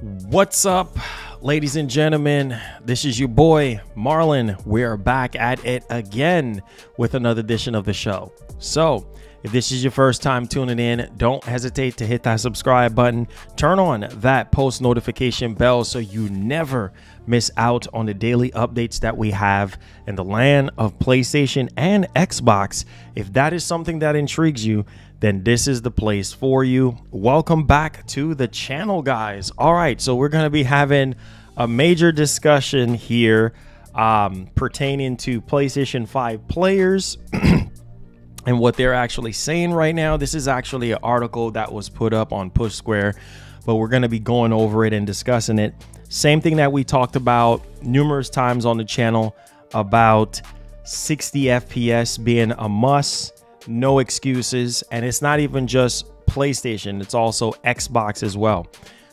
What's up, ladies and gentlemen? This is your boy Marlon. We're back at it again with another edition of the show. So if this is your first time tuning in, don't hesitate to hit that subscribe button. Turn on that post notification bell so you never miss out on the daily updates that we have in the land of PlayStation and Xbox. If that is something that intrigues you, then this is the place for you. Welcome back to the channel, guys. All right, so we're going to be having a major discussion here pertaining to PlayStation 5 Players and what they're actually saying right now. This is actually an article that was put up on Push Square, but we're going to be going over it and discussing it. Same thing that we talked about numerous times on the channel about 60 FPS being a must. No excuses. And it's not even just PlayStation, it's also Xbox as well.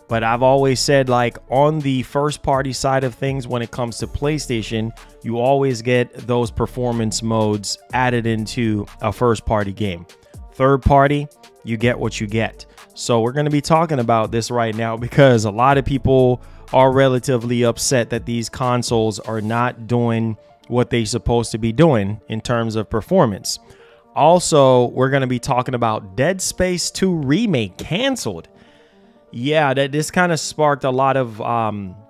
But I've always said, like, on the first party side of things, when it comes to PlayStation, you always get those performance modes added into a first party game. Third party, you get what you get. So we're going to be talking about this right now because a lot of people are relatively upset that these consoles are not doing what they're supposed to be doing in terms of performance. Also, we're going to be talking about Dead Space 2 Remake canceled. Yeah, this kind of sparked a lot of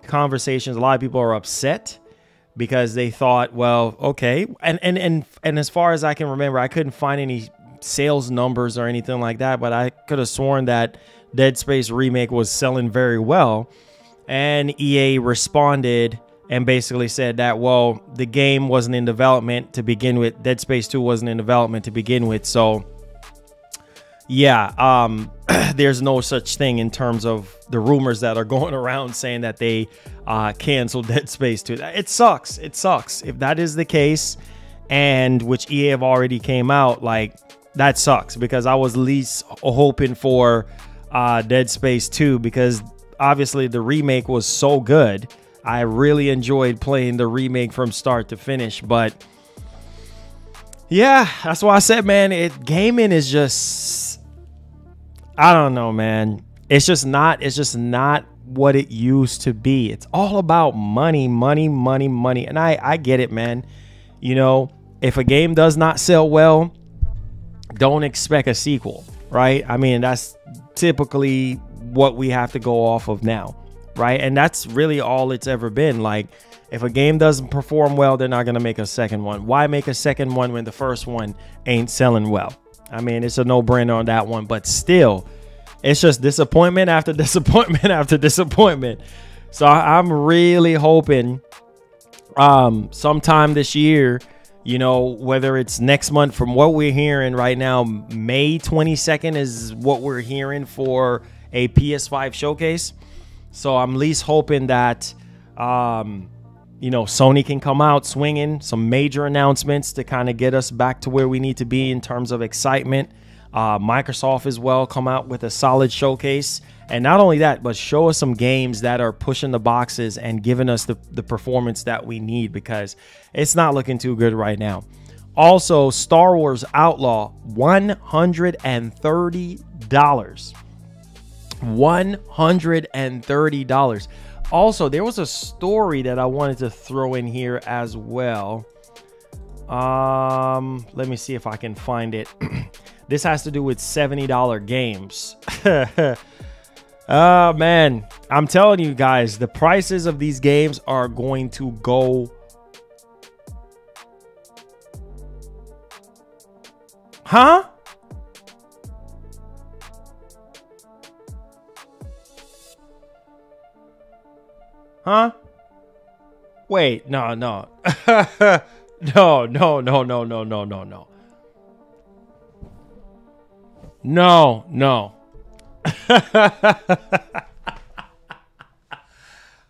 conversations. A lot of people are upset because they thought, well, okay. And as far as I can remember, I couldn't find any sales numbers or anything like that, but I could have sworn that Dead Space Remake was selling very well. And EA responded and basically said that, well, the game wasn't in development to begin with. Dead Space 2 wasn't in development to begin with. So, yeah, there's no such thing in terms of the rumors that are going around saying that they canceled Dead Space 2. It sucks. It sucks. If that is the case, and which EA have already came out, like, that sucks because I was at least hoping for Dead Space 2 because obviously the remake was so good. I really enjoyed playing the remake from start to finish, but yeah, that's why I said, man, gaming is just, I don't know, man. It's just not what it used to be. It's all about money, money, money, money. And I get it, man. You know, if a game does not sell well, don't expect a sequel, right? I mean, that's typically what we have to go off of now. Right. And that's really all it's ever been. Like, if a game doesn't perform well, they're not going to make a second one. Why make a second one when the first one ain't selling well? I mean, it's a no-brainer on that one. But still, it's just disappointment after disappointment after disappointment. So I'm really hoping sometime this year, you know, whether it's next month, from what we're hearing right now, May 22nd is what we're hearing for a PS5 showcase. So I'm at least hoping that, you know, Sony can come out swinging some major announcements to kind of get us back to where we need to be in terms of excitement. Microsoft as well come out with a solid showcase. And not only that, but show us some games that are pushing the boxes and giving us the performance that we need, because it's not looking too good right now. Also, Star Wars Outlaw, $130. $130. Also, there was a story that I wanted to throw in here as well. Let me see if I can find it. This has to do with $70 games. Oh man, I'm telling you guys, the prices of these games are going to go. Huh? Huh? Wait, no. No. No.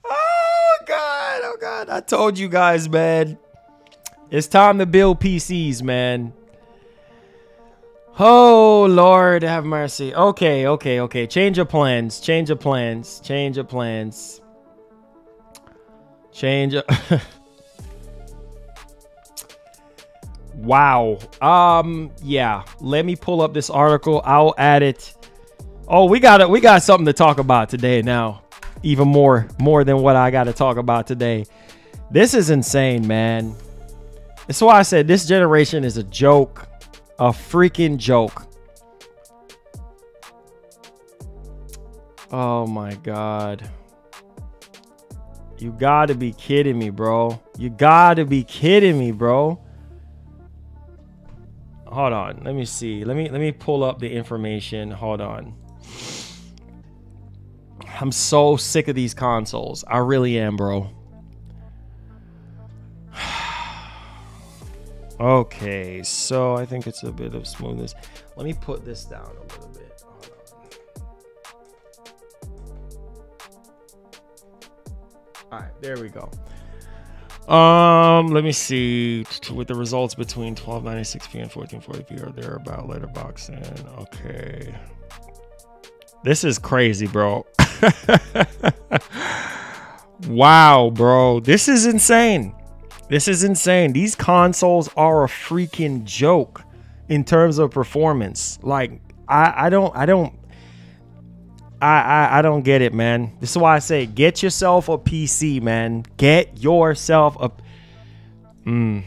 Oh God. I told you guys, man. It's time to build PCs, man. Oh, Lord, have mercy. Okay. Change of plans. Wow. Yeah. Let me pull up this article. I'll add it Oh, we got something to talk about today now. Even more than what I got to talk about today. This is insane, man. That's why I said this generation is a joke. A freaking joke. Oh my God. You gotta be kidding me, bro. You gotta be kidding me, bro. Hold on. Let me see. Let me pull up the information. Hold on. I'm so sick of these consoles. I really am, bro. Okay, so I think it's a bit of smoothness. Let me put this down a little bit. Hold on. All right, there we go. Let me see. With the results between 1296p and 1440p or thereabout, letterbox in. Okay. This is crazy, bro. Wow, bro. This is insane. This is insane. These consoles are a freaking joke in terms of performance. Like, I don't get it, man. This is why I say get yourself a PC, man. Get yourself a I'm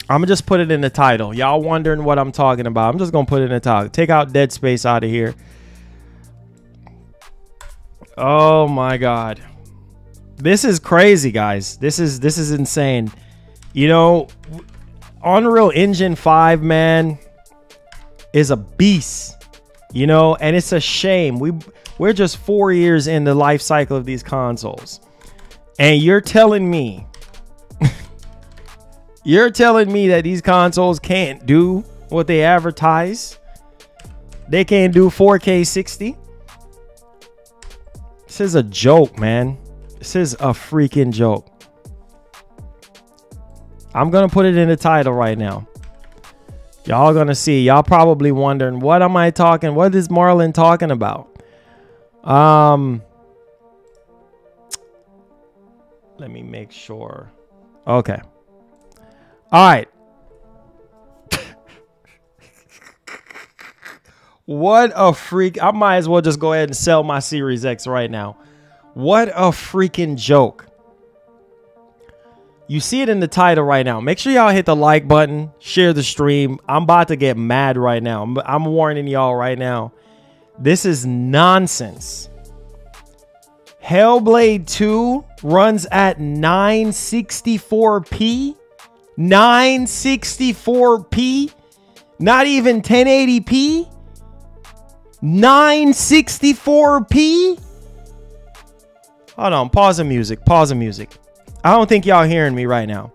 gonna just put it in the title. Y'all wondering what I'm talking about. I'm just gonna put it in the title. Take out Dead Space out of here. Oh my God. This is crazy, guys. This is insane. You know, Unreal Engine 5, man, is a beast. You know, and it's a shame. We're just 4 years in the life cycle of these consoles. And you're telling me that these consoles can't do what they advertise? They can't do 4K 60? This is a joke, man. This is a freaking joke. I'm going to put it in the title right now. Y'all going to see. Y'all probably wondering, what am I talking? What is Marlon talking about? Let me make sure. Okay. All right. What a freak. I might as well just go ahead and sell my Series X right now. What a freaking joke. You see it in the title right now. Make sure y'all hit the like button, share the stream. I'm about to get mad right now. I'm warning y'all right now. This is nonsense. Hellblade 2 runs at 964p. 964p. Not even 1080p. 964p. Hold on, pause the music. Pause the music. I don't think y'all hearing me right now.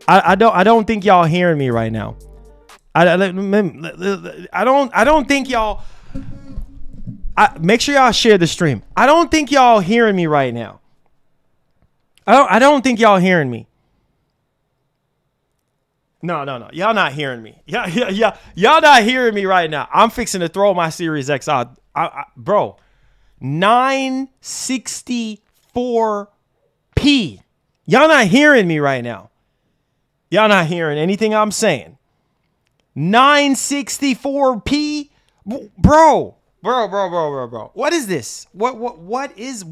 I don't think y'all hearing me right now. I don't think y'all. Make sure y'all share the stream. I don't think y'all hearing me right now. I don't think y'all hearing me. No. Y'all not hearing me. Y'all not hearing me right now. I'm fixing to throw my Series X out. Bro, 964p. Y'all not hearing me right now. Y'all not hearing anything I'm saying. 964p. Bro. What is this? What is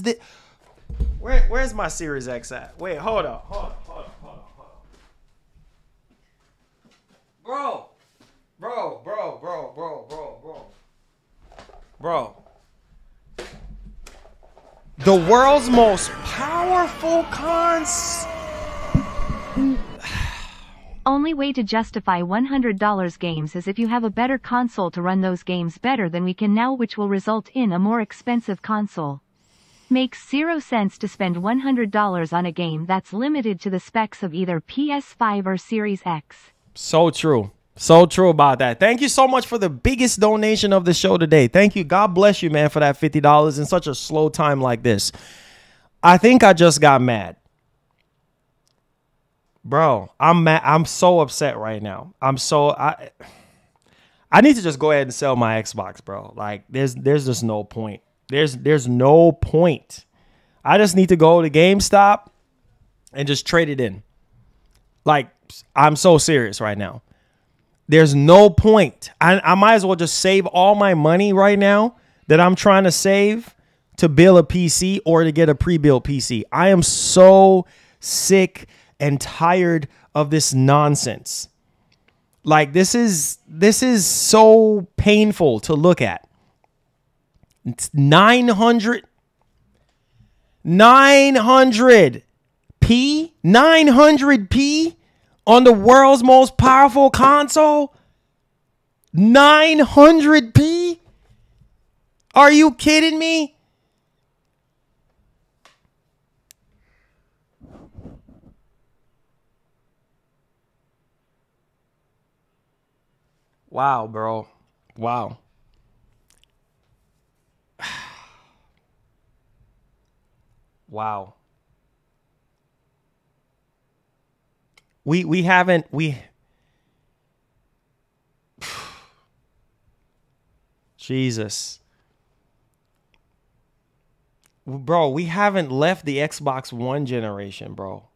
the Where's my Series X at? Wait, hold on. Bro. The world's most powerful cons. Only way to justify $100 games is if you have a better console to run those games better than we can now, which will result in a more expensive console. Makes zero sense to spend $100 on a game that's limited to the specs of either PS5 or Series X. So true. So true about that. Thank you so much for the biggest donation of the show today. Thank you. God bless you, man, for that $50 in such a slow time like this. I think I just got mad. Bro, I'm mad. I'm so upset right now. I need to just go ahead and sell my Xbox, bro. Like, there's just no point. There's no point. I just need to go to GameStop and just trade it in. Like, I'm so serious right now. There's no point. I might as well just save all my money right now that I'm trying to save to build a PC or to get a pre-built PC. I am so sick and tired of this nonsense. Like, this is so painful to look at. It's 900p, 900p on the world's most powerful console. 900p? Are you kidding me? Wow, bro. Wow. Wow. We haven't Jesus. Bro, we haven't left the Xbox One generation, bro.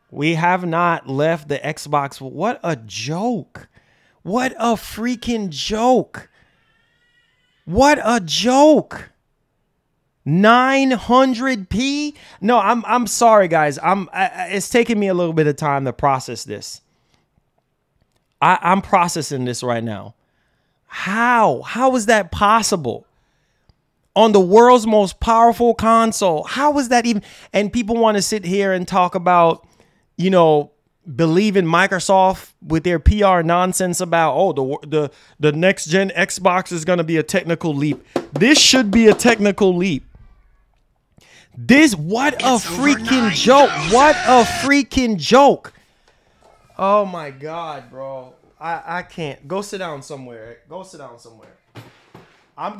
We have not left the Xbox. What a joke. What a freaking joke. What a joke. 900p? No, I'm sorry, guys. It's taking me a little bit of time to process this. I'm processing this right now. How is that possible? On the world's most powerful console. How is that even? And people want to sit here and talk about, you know, believe in Microsoft with their PR nonsense about, oh, the next gen Xbox is going to be a technical leap. This should be a technical leap. What a freaking joke. What a freaking joke. Oh my God, bro. I can't. Go sit down somewhere. Go sit down somewhere. I'm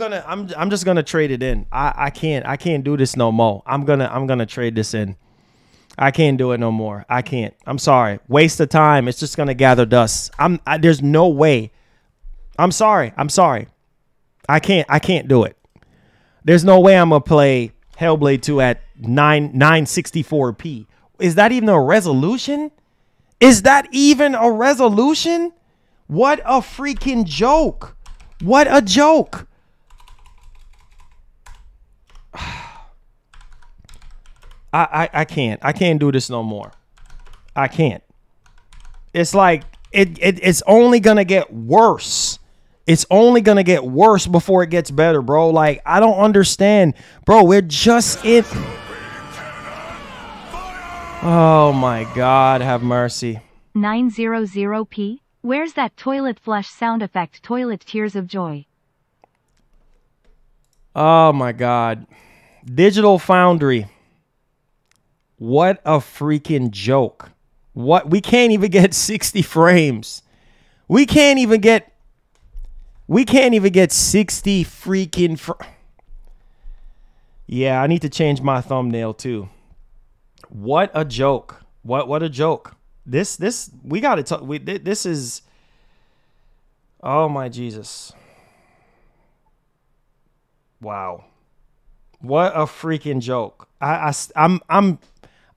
just gonna trade it in. I can't do this no more. I'm gonna trade this in. I can't do it no more. I can't. I'm sorry. Waste of time. It's just gonna gather dust. There's no way. I'm sorry. I can't do it. There's no way I'm gonna play Hellblade 2 at 964p. Is that even a resolution? Is that even a resolution? What a freaking joke. What a joke. I can't do this no more. I can't. It's like it's only gonna get worse. It's only gonna get worse before it gets better, bro. Like, I don't understand, bro. We're just in. Oh my God, have mercy. 900p. Where's that toilet flush sound effect? Toilet tears of joy. Oh my God. Digital Foundry. What a freaking joke. What? We can't even get 60 frames. We can't even get 60 freaking Yeah, I need to change my thumbnail too. What a joke. What a joke. This we got to talk. This is, oh my Jesus. Wow. What a freaking joke.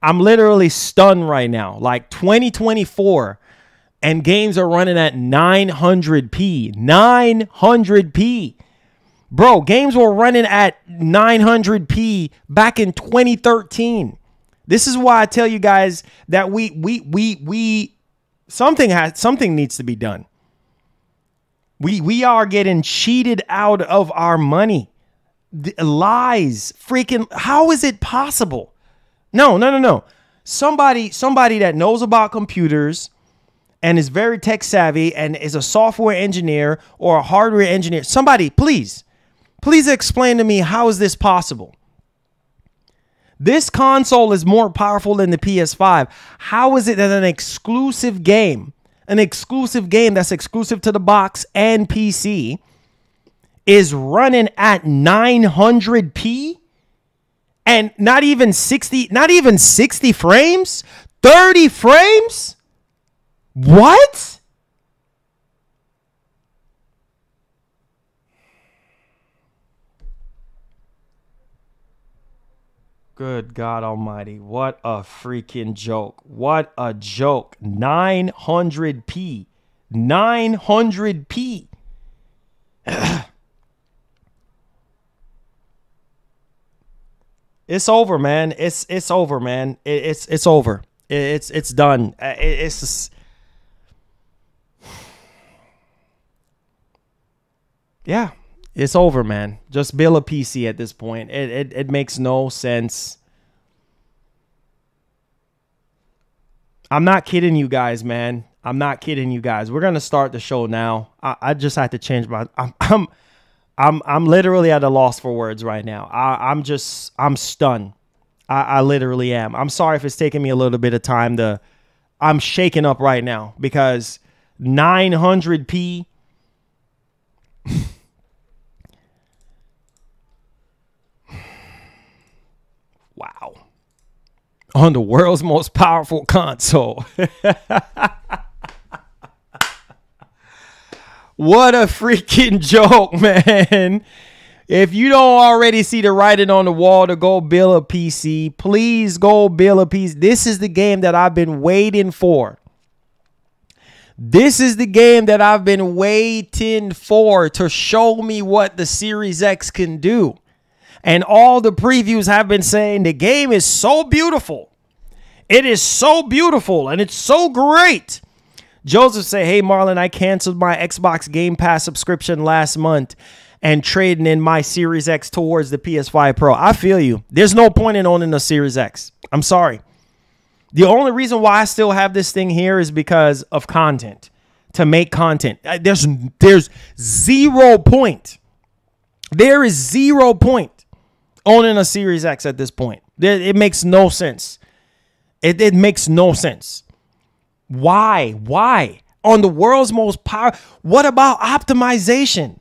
I'm literally stunned right now. Like, 2024 and games are running at 900p. 900p. Bro, games were running at 900p back in 2013. This is why I tell you guys that something needs to be done. We are getting cheated out of our money. Lies. Freaking, how is it possible? No. Somebody that knows about computers and is very tech savvy and is a software engineer or a hardware engineer, somebody, please explain to me, how is this possible? This console is more powerful than the PS5. How is it that an exclusive game that's exclusive to the box and PC is running at 900p and not even 60 frames? 30 frames? What? Good God Almighty. What a freaking joke. What a joke. 900p. 900p. It's over, man. It's over, man. It's over. It's done. It's just, yeah, it's over, man. Just build a PC at this point. It makes no sense. I'm not kidding you guys, man. I'm not kidding you guys. We're gonna start the show now. I just had to change my. I'm literally at a loss for words right now. I'm stunned. I literally am. I'm sorry if it's taking me a little bit of time to. I'm shaking up right now because 900p. Wow. On the world's most powerful console. What a freaking joke, man. If you don't already see the writing on the wall to go build a PC, please go build a PC. This is the game that I've been waiting for. This is the game that I've been waiting for to show me what the Series X can do. And all the previews have been saying the game is so beautiful. It is so beautiful and it's so great. Joseph said, hey, Marlon, I canceled my Xbox Game Pass subscription last month and trading in my Series X towards the PS5 Pro. I feel you. There's no point in owning a Series X. I'm sorry. The only reason why I still have this thing here is because of content, to make content. There's 0 point. There is 0 point owning a Series X at this point. It makes no sense. It makes no sense. Why? Why? On the world's most powerful. What about optimization?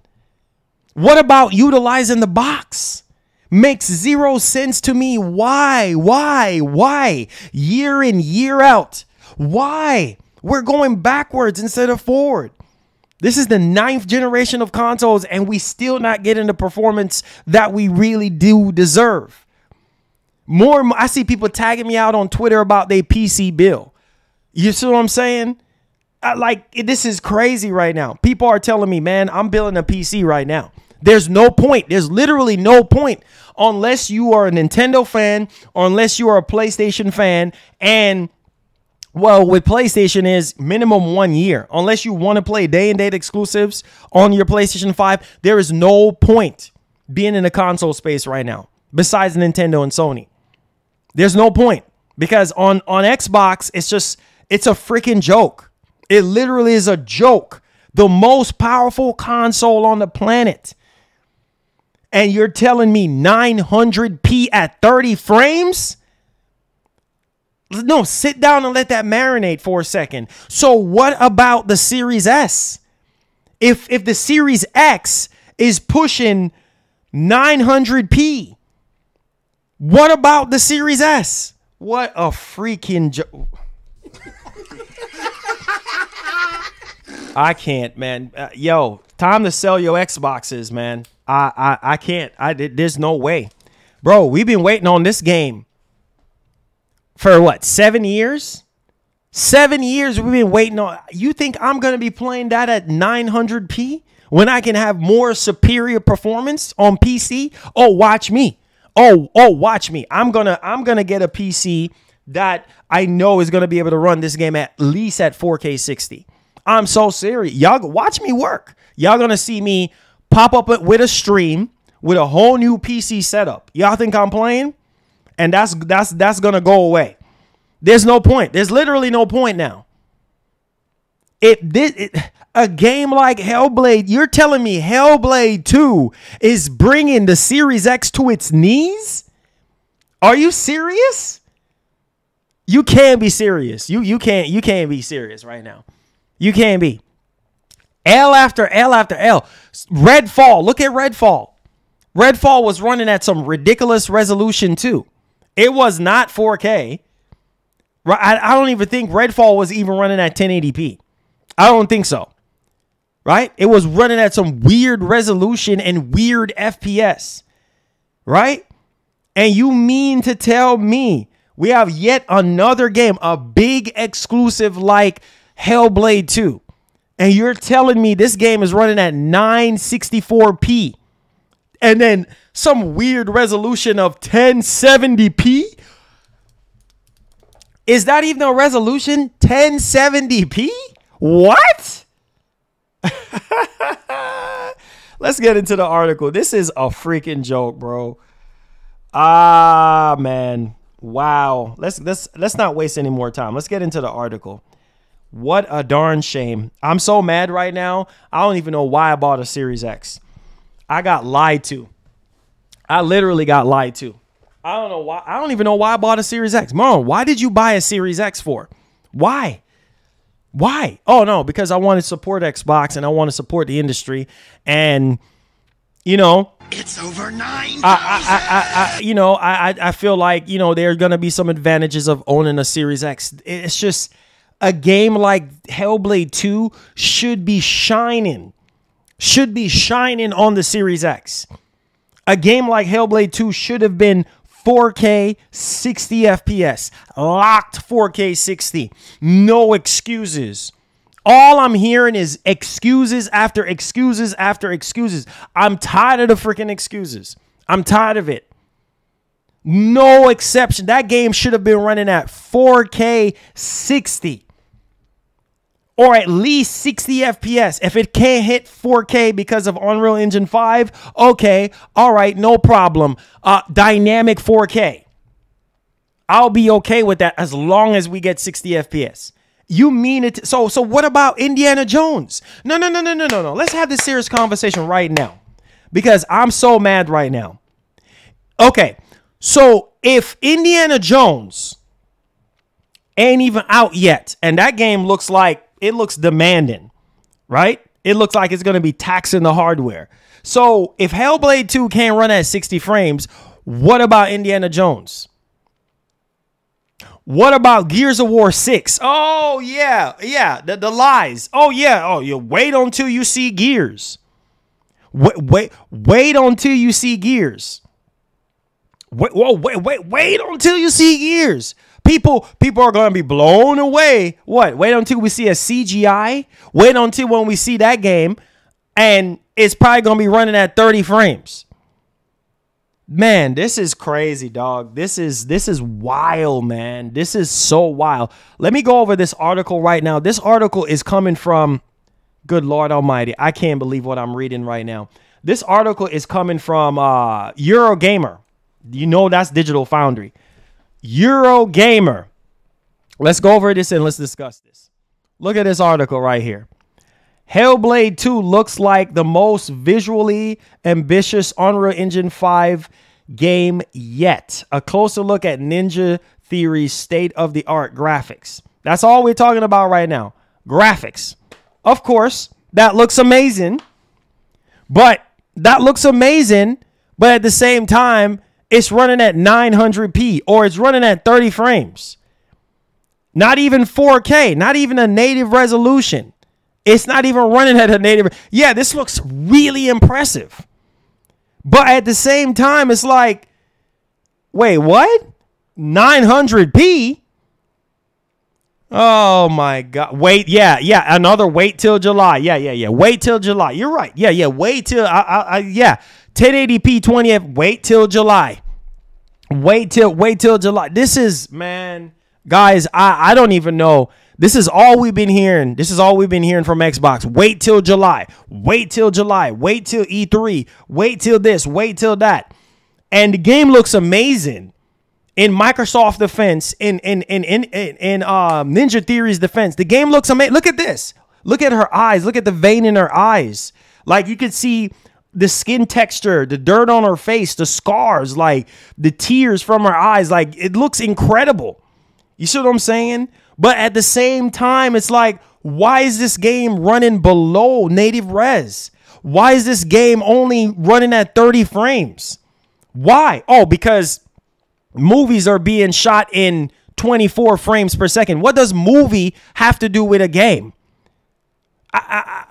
What about utilizing the box? Makes 0 sense to me. Why? Why? Year in, year out. Why? We're going backwards instead of forward. This is the 9th generation of consoles, and we still not getting the performance that we really do deserve. I see people tagging me out on Twitter about their PC bill. You see what I'm saying? This is crazy right now. People are telling me, man, I'm building a PC right now. There's no point. There's literally no point unless you are a Nintendo fan or unless you are a PlayStation fan. And, well, with PlayStation is minimum 1 year. Unless you want to play day and date exclusives on your PlayStation 5, there is no point being in the console space right now besides Nintendo and Sony. There's no point because on Xbox, it's a freaking joke. It literally is a joke. The most powerful console on the planet. And you're telling me 900p at 30 frames? No, sit down and let that marinate for a second. So what about the Series S? If the Series X is pushing 900p, what about the Series S? What a freaking joke. I can't, man. Yo, time to sell your Xboxes, man. I can't. There's no way. Bro, we've been waiting on this game for what, 7 years? 7 years we've been waiting on. You think I'm going to be playing that at 900p when I can have more superior performance on PC? Oh, watch me. Oh, watch me. I'm going to get a PC that I know is going to be able to run this game at least at 4K 60. I'm so serious. Y'all watch me work. Y'all going to see me pop up with a stream with a whole new PC setup. Y'all think I'm playing? And that's going to go away. There's no point. There's literally no point now. A game like Hellblade, you're telling me Hellblade 2 is bringing the Series X to its knees? Are you serious? You can't be serious. You can't be serious right now. You can't be. L after L after L. Redfall. Look at Redfall. Redfall was running at some ridiculous resolution too. It was not 4K. I don't even think Redfall was even running at 1080p. I don't think so. Right? It was running at some weird resolution and weird FPS. Right? And you mean to tell me we have yet another game, a big exclusive like Hellblade 2, And you're telling me this game is running at 964p and then some weird resolution of 1070p? Is that even a resolution? 1070p? What? Let's get into the article. This is a freaking joke, bro. Ah, man. Wow. Let's not waste any more time. Let's get into the article. What a darn shame. I'm so mad right now. I don't even know why I bought a Series X. I got lied to. I literally got lied to. I don't know why. I don't even know why I bought a Series X. Mom, why did you buy a Series X for? Why? Why? Oh, no, because I want to support Xbox and I want to support the industry. And, you know, it's over 9,000. I feel like, you know, there are going to be some advantages of owning a Series X. It's just a game like Hellblade 2 should be shining on the Series X. A game like Hellblade 2 should have been 4K 60 FPS, locked 4K 60. No excuses. All I'm hearing is excuses after excuses after excuses. I'm tired of the freaking excuses. I'm tired of it. No exception. That game should have been running at 4K 60. Or at least 60 FPS. If it can't hit 4K because of Unreal Engine 5, okay, all right, no problem. Dynamic 4K. I'll be okay with that as long as we get 60 FPS. You mean it? So what about Indiana Jones? No. Let's have this serious conversation right now because I'm so mad right now. Okay, so if Indiana Jones ain't even out yet and that game looks like it looks demanding, right? It looks like it's going to be taxing the hardware. So if Hellblade 2 can't run at 60 frames, what about Indiana Jones? What about Gears of War 6? Oh, yeah. The lies. Oh, yeah. Oh, you wait until you see Gears. Wait until you see Gears. Wait until you see Gears. People are going to be blown away. What? Wait until we see a CGI. Wait until when we see that game. And it's probably going to be running at 30 frames. Man, this is crazy, dog. This is wild, man. This is so wild. Let me go over this article right now. This article is coming from, good Lord Almighty, I can't believe what I'm reading right now. This article is coming from Eurogamer. You know that's Digital Foundry. Eurogamer. Let's go over this and let's discuss this. Look at this article right here. Hellblade 2 looks like the most visually ambitious Unreal Engine 5 game yet. A closer look at Ninja Theory's state-of-the-art graphics. That's all we're talking about right now. Graphics. Of course, that looks amazing. But at the same time, it's running at 900p or it's running at 30 frames. Not even 4K, not even a native resolution. It's not even running at a native. Yeah, this looks really impressive. But at the same time, it's like, wait, what? 900p? Oh my God. Wait, yeah. Another wait till July. Yeah. Wait till July. You're right. Yeah. Wait till, 1080p 20th. Wait till July. Wait till July. This is, man, guys, I don't even know. This is all we've been hearing. This is all we've been hearing from Xbox. Wait till July. Wait till July. Wait till E3. Wait till this. Wait till that. And the game looks amazing. In Microsoft defense, in Ninja Theory's defense, the game looks amazing. Look at this. Look at her eyes. Look at the vein in her eyes. Like you could see the skin texture, the dirt on her face, the scars, like the tears from her eyes. Like it looks incredible. You see what I'm saying? But at the same time, it's like, why is this game running below native res? Why is this game only running at 30 frames? Why? Oh, because movies are being shot in 24 frames per second. What does movie have to do with a game?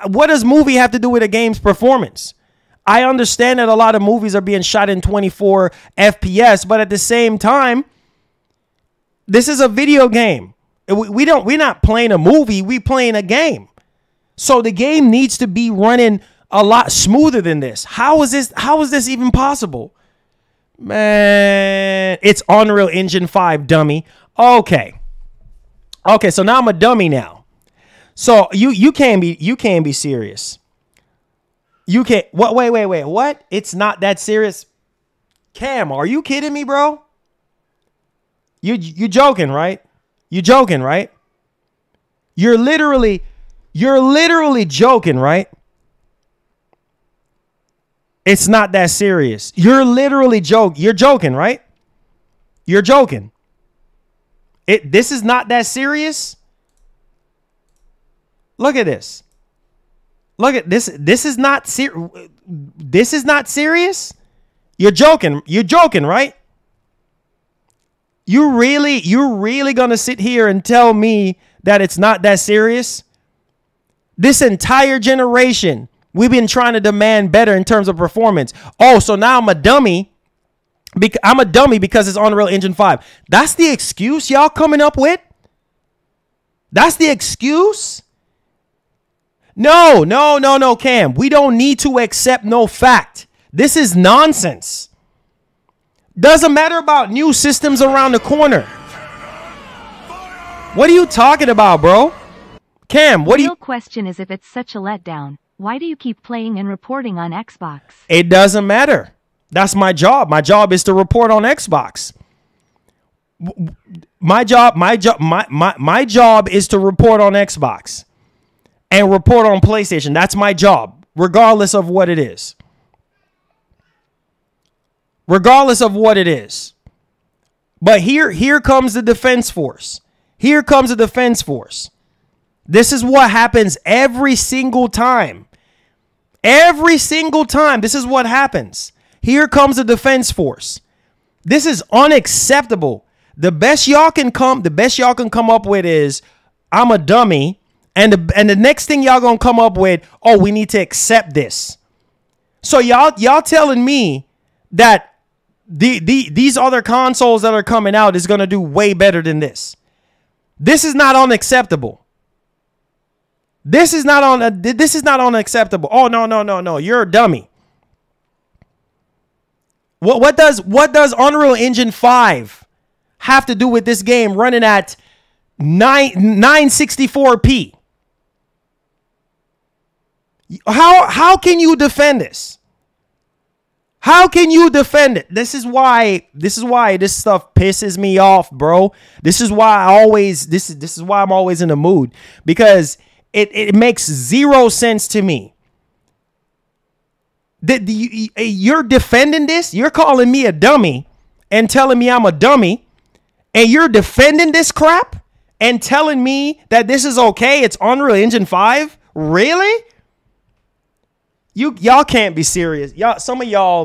What does movie have to do with a game's performance? I understand that a lot of movies are being shot in 24 FPS, but at the same time, this is a video game. We're not playing a movie. We playing a game. So the game needs to be running a lot smoother than this. How is this even possible? Man, it's Unreal Engine 5, dummy. Okay. Okay, so now I'm a dummy now. So you can't be serious. You can't. What? Wait. What? It's not that serious. Cam, are you kidding me, bro? You joking, right? You joking, right? You're literally joking, right? It's not that serious. You're joking, right? You're joking. This is not that serious. Look at this. Look at this. This is not serious. You're joking. You're joking, right? You're really gonna sit here and tell me that it's not that serious? This entire generation, we've been trying to demand better in terms of performance. Oh, so now I'm a dummy. I'm a dummy because it's Unreal Engine 5. That's the excuse y'all coming up with? That's the excuse? No, Cam. We don't need to accept no fact. This is nonsense. Doesn't matter about new systems around the corner. What are you talking about, bro? Cam, what do you... The real question is, if it's such a letdown, why do you keep playing and reporting on Xbox? It doesn't matter. That's my job. My job is to report on Xbox. My job is to report on Xbox and report on PlayStation. That's my job, regardless of what it is. Regardless of what it is. But here comes the defense force. Here comes the defense force. This is what happens every single time. Every single time. This is what happens. Here comes the defense force. This is unacceptable. The best y'all can come up with is, I'm a dummy, and the next thing y'all gonna come up with, oh, we need to accept this. So y'all telling me that these other consoles that are coming out is gonna do way better than this. This is not unacceptable. This is not unacceptable. Oh, no. You're a dummy. What does Unreal Engine 5 have to do with this game running at 964p? How can you defend this? How can you defend it? This is why this stuff pisses me off, bro. This is why this is why I'm always in the mood, because it makes zero sense to me. You're defending this. You're calling me a dummy and telling me I'm a dummy, and you're defending this crap and telling me that this is okay. It's Unreal Engine 5. Really? Y'all can't be serious. Some of y'all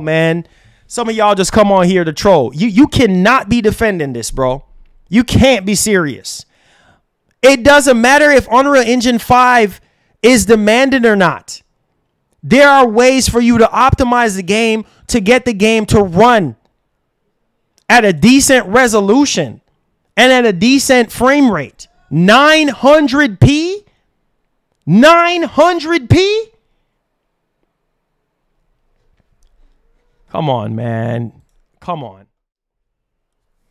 just come on here to troll. You cannot be defending this, bro. You can't be serious. It doesn't matter if Unreal Engine 5 is demanded or not. There are ways for you to optimize the game to get the game to run at a decent resolution and at a decent frame rate. 900p? 900p? Come on, man. Come on.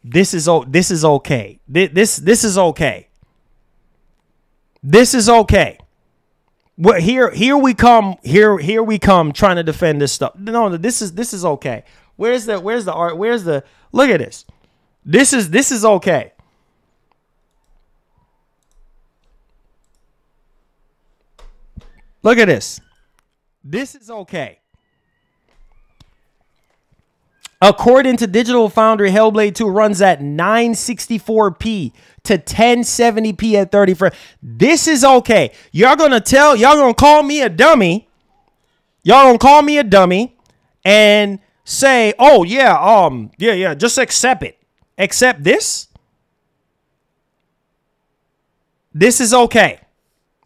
This is okay. This is okay. This is okay. Well, here we come trying to defend this stuff. No, this is okay. Where's the art? Look at this. This is okay. Look at this. This is okay. According to Digital Foundry, Hellblade 2 runs at 964p to 1070p at 30 frames. This is okay. Y'all gonna call me a dummy. Y'all gonna call me a dummy and say, oh yeah, just accept it. Accept this. This is okay.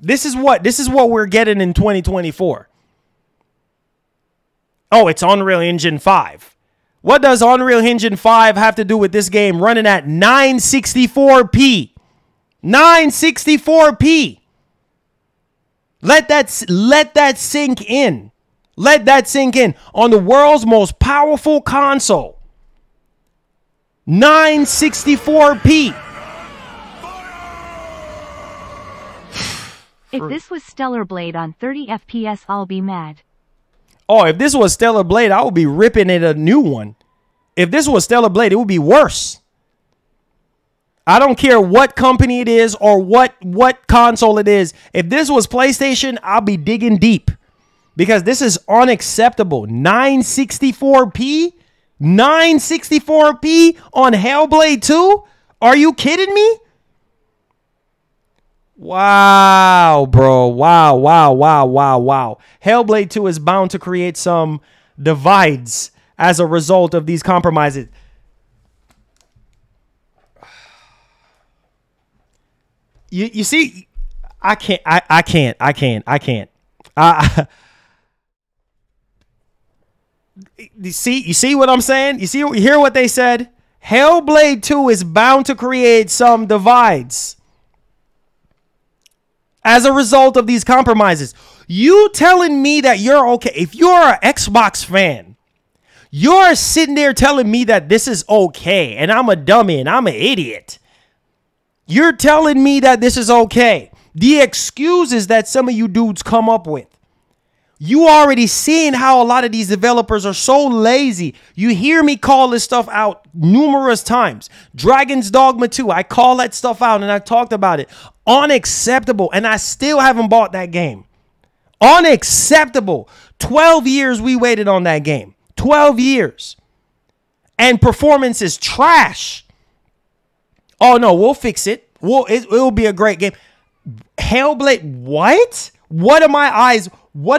This is what we're getting in 2024. Oh, it's Unreal Engine 5. What does Unreal Engine 5 have to do with this game running at 964p? 964p. Let that sink in. Let that sink in. On the world's most powerful console. 964p. If this was Stellar Blade on 30 FPS, I'll be mad. Oh, if this was Stellar Blade, I would be ripping it a new one. If this was Stellar Blade, it would be worse. I don't care what company it is or what console it is. If this was PlayStation, I'll be digging deep. Because this is unacceptable. 964p? 964p on Hellblade 2? Are you kidding me? Wow, bro. Wow. Hellblade 2 is bound to create some divides as a result of these compromises. You see, I can't. You see what I'm saying? You hear what they said? Hellblade 2 is bound to create some divides as a result of these compromises. You telling me that you're okay. If you're an Xbox fan, you're sitting there telling me that this is okay and I'm a dummy and I'm an idiot. You're telling me that this is okay. The excuses that some of you dudes come up with. You already seen how a lot of these developers are so lazy. You hear me call this stuff out numerous times. Dragon's Dogma 2, I call that stuff out and I talked about it. Unacceptable. And I still haven't bought that game. Unacceptable. 12 years we waited on that game. 12 years. And performance is trash. Oh no, we'll fix it. It will be a great game. Hellblade, what? What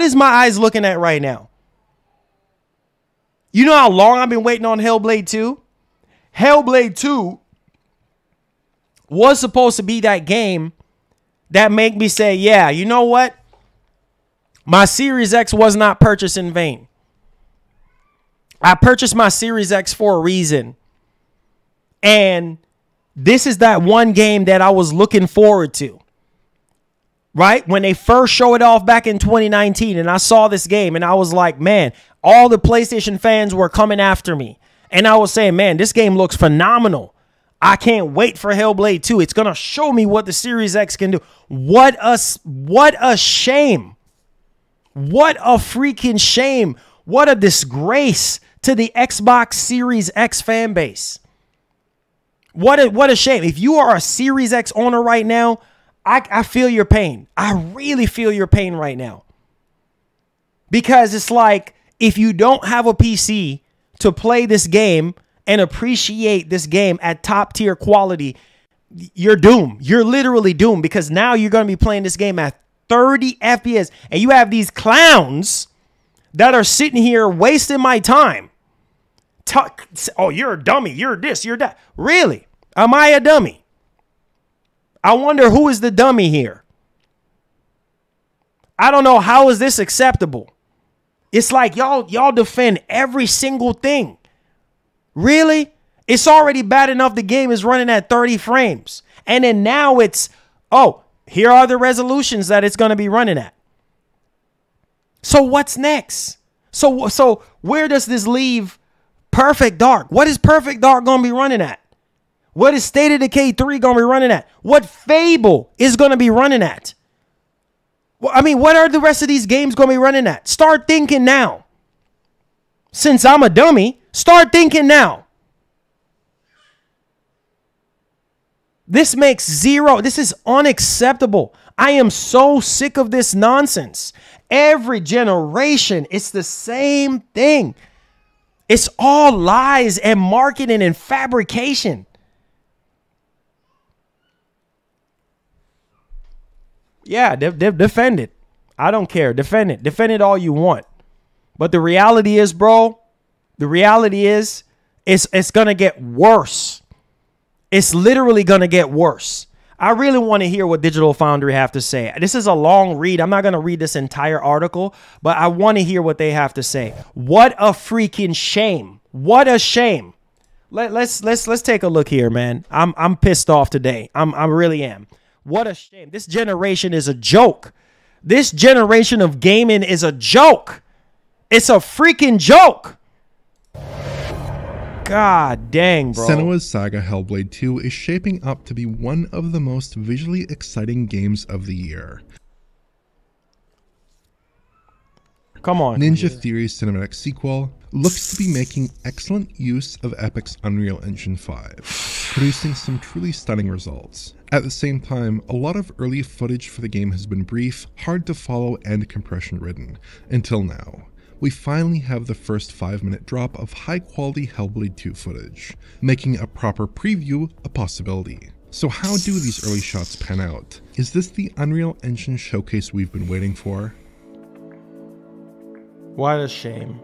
is my eyes looking at right now? You know how long I've been waiting on Hellblade 2? Hellblade 2 was supposed to be that game that make me say, yeah, you know what? My Series X was not purchased in vain. I purchased my Series X for a reason. And this is that one game that I was looking forward to. Right? When they first showed it off back in 2019 and I saw this game and I was like, man, all the PlayStation fans were coming after me. And I was saying, man, this game looks phenomenal. I can't wait for Hellblade 2. It's going to show me what the Series X can do. What a shame. What a freaking shame. What a disgrace to the Xbox Series X fan base. What a shame. If you are a Series X owner right now, I feel your pain. I really feel your pain right now. Because it's like, if you don't have a PC to play this game and appreciate this game at top tier quality, you're doomed. You're literally doomed, because now you're going to be playing this game at 30 FPS. And you have these clowns that are sitting here wasting my time. Oh, you're a dummy. You're this, you're that. Really? Am I a dummy? I wonder who is the dummy here. I don't know. How is this acceptable? It's like y'all defend every single thing. Really? It's already bad enough the game is running at 30 frames. And then now it's, oh, here are the resolutions that it's going to be running at. So what's next? So where does this leave Perfect Dark? What is Perfect Dark going to be running at? What is State of Decay 3 going to be running at? What Fable is going to be running at? Well, I mean, what are the rest of these games going to be running at? Start thinking now. Since I'm a dummy, start thinking now. This makes zero. This is unacceptable. I am so sick of this nonsense. Every generation, it's the same thing. It's all lies and marketing and fabrication. Yeah, defend it. I don't care. Defend it. Defend it all you want. But the reality is, bro, the reality is it's going to get worse. It's literally going to get worse. I really want to hear what Digital Foundry have to say. This is a long read. I'm not going to read this entire article, but I want to hear what they have to say. What a freaking shame. What a shame. Let's take a look here, man. I'm pissed off today. I really am. What a shame. This generation is a joke. This generation of gaming is a joke. It's a freaking joke. God dang, bro. Senua's saga Hellblade 2 is shaping up to be one of the most visually exciting games of the year. Come on. Ninja Theory's cinematic sequel looks to be making excellent use of Epic's Unreal Engine 5, producing some truly stunning results. At the same time, a lot of early footage for the game has been brief, hard to follow, and compression-ridden, until now. We finally have the first 5-minute drop of high-quality Hellblade 2 footage, making a proper preview a possibility. So how do these early shots pan out? Is this the Unreal Engine showcase we've been waiting for? What a shame.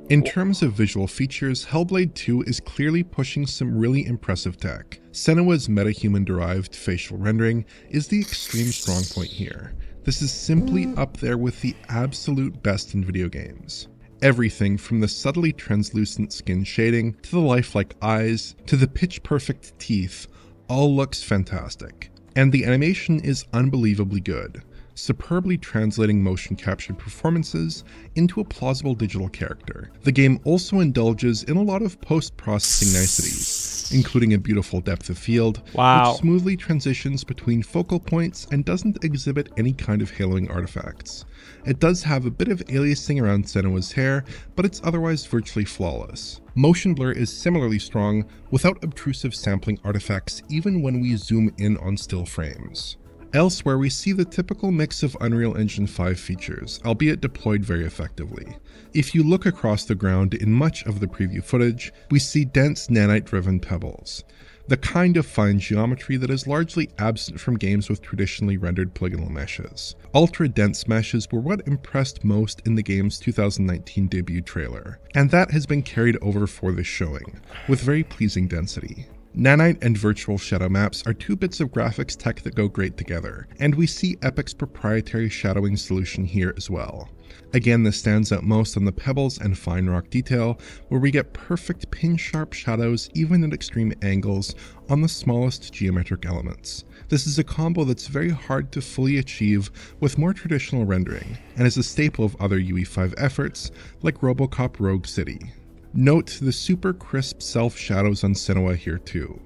In terms of visual features, Hellblade 2 is clearly pushing some really impressive tech. Senua's metahuman-derived facial rendering is the extreme strong point here. This is simply up there with the absolute best in video games. Everything from the subtly translucent skin shading, to the lifelike eyes, to the pitch-perfect teeth, all looks fantastic. And the animation is unbelievably good, superbly translating motion captured performances into a plausible digital character. The game also indulges in a lot of post-processing niceties, including a beautiful depth of field, which smoothly transitions between focal points and doesn't exhibit any kind of haloing artifacts. It does have a bit of aliasing around Senua's hair, but it's otherwise virtually flawless. Motion blur is similarly strong, without obtrusive sampling artifacts even when we zoom in on still frames. Elsewhere, we see the typical mix of Unreal Engine 5 features, albeit deployed very effectively. If you look across the ground in much of the preview footage, we see dense nanite-driven pebbles, the kind of fine geometry that is largely absent from games with traditionally rendered polygonal meshes. Ultra-dense meshes were what impressed most in the game's 2019 debut trailer, and that has been carried over for this showing, with very pleasing density. Nanite and virtual shadow maps are two bits of graphics tech that go great together, and we see Epic's proprietary shadowing solution here as well. Again, this stands out most on the pebbles and fine rock detail, where we get perfect pin-sharp shadows even at extreme angles on the smallest geometric elements. This is a combo that's very hard to fully achieve with more traditional rendering, and is a staple of other UE5 efforts like RoboCop Rogue City. Note the super crisp self-shadows on Senua here too.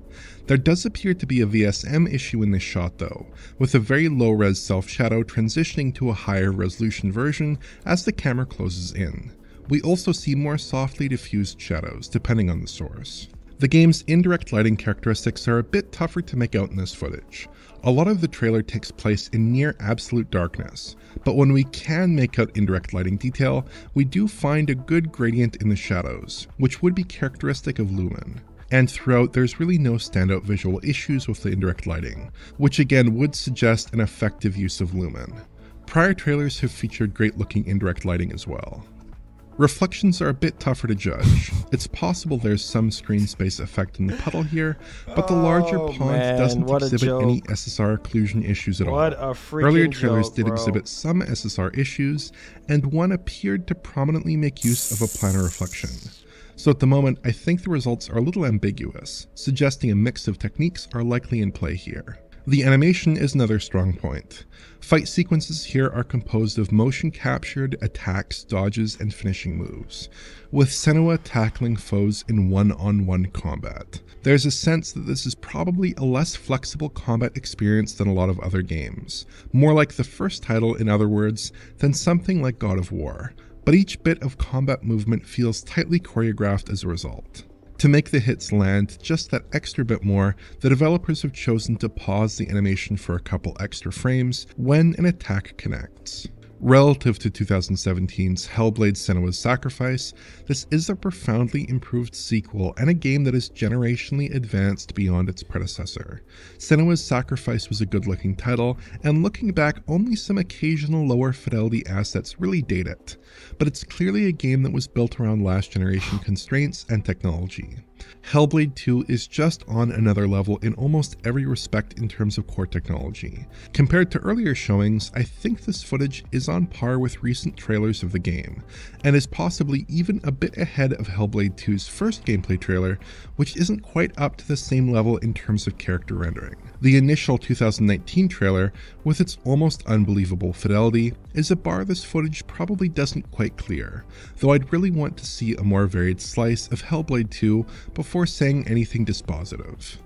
There does appear to be a VSM issue in this shot though, with a very low-res self-shadow transitioning to a higher resolution version as the camera closes in. We also see more softly diffused shadows, depending on the source. The game's indirect lighting characteristics are a bit tougher to make out in this footage. A lot of the trailer takes place in near absolute darkness, but when we can make out indirect lighting detail, we do find a good gradient in the shadows, which would be characteristic of Lumen. And throughout, there's really no standout visual issues with the indirect lighting, which again would suggest an effective use of Lumen. Prior trailers have featured great looking indirect lighting as well. Reflections are a bit tougher to judge. It's possible there's some screen space effect in the puddle here, but the larger pond doesn't exhibit any SSR occlusion issues at all. Earlier trailers did exhibit some SSR issues, and one appeared to prominently make use of a planar reflection. So at the moment, I think the results are a little ambiguous, suggesting a mix of techniques are likely in play here. The animation is another strong point. Fight sequences here are composed of motion-captured attacks, dodges, and finishing moves, with Senua tackling foes in one-on-one combat. There's a sense that this is probably a less flexible combat experience than a lot of other games, more like the first title, in other words, than something like God of War, but each bit of combat movement feels tightly choreographed as a result. To make the hits land just that extra bit more, the developers have chosen to pause the animation for a couple extra frames when an attack connects. Relative to 2017's Hellblade: Senua's Sacrifice, this is a profoundly improved sequel and a game that is generationally advanced beyond its predecessor. Senua's Sacrifice was a good-looking title, and looking back, only some occasional lower fidelity assets really date it. But it's clearly a game that was built around last generation constraints and technology. Hellblade 2 is just on another level in almost every respect in terms of core technology. Compared to earlier showings, I think this footage is on par with recent trailers of the game, and is possibly even a bit ahead of Hellblade 2's first gameplay trailer, which isn't quite up to the same level in terms of character rendering. The initial 2019 trailer, with its almost unbelievable fidelity, is a bar this footage probably doesn't quite clear, though I'd really want to see a more varied slice of Hellblade 2 before saying anything dispositive.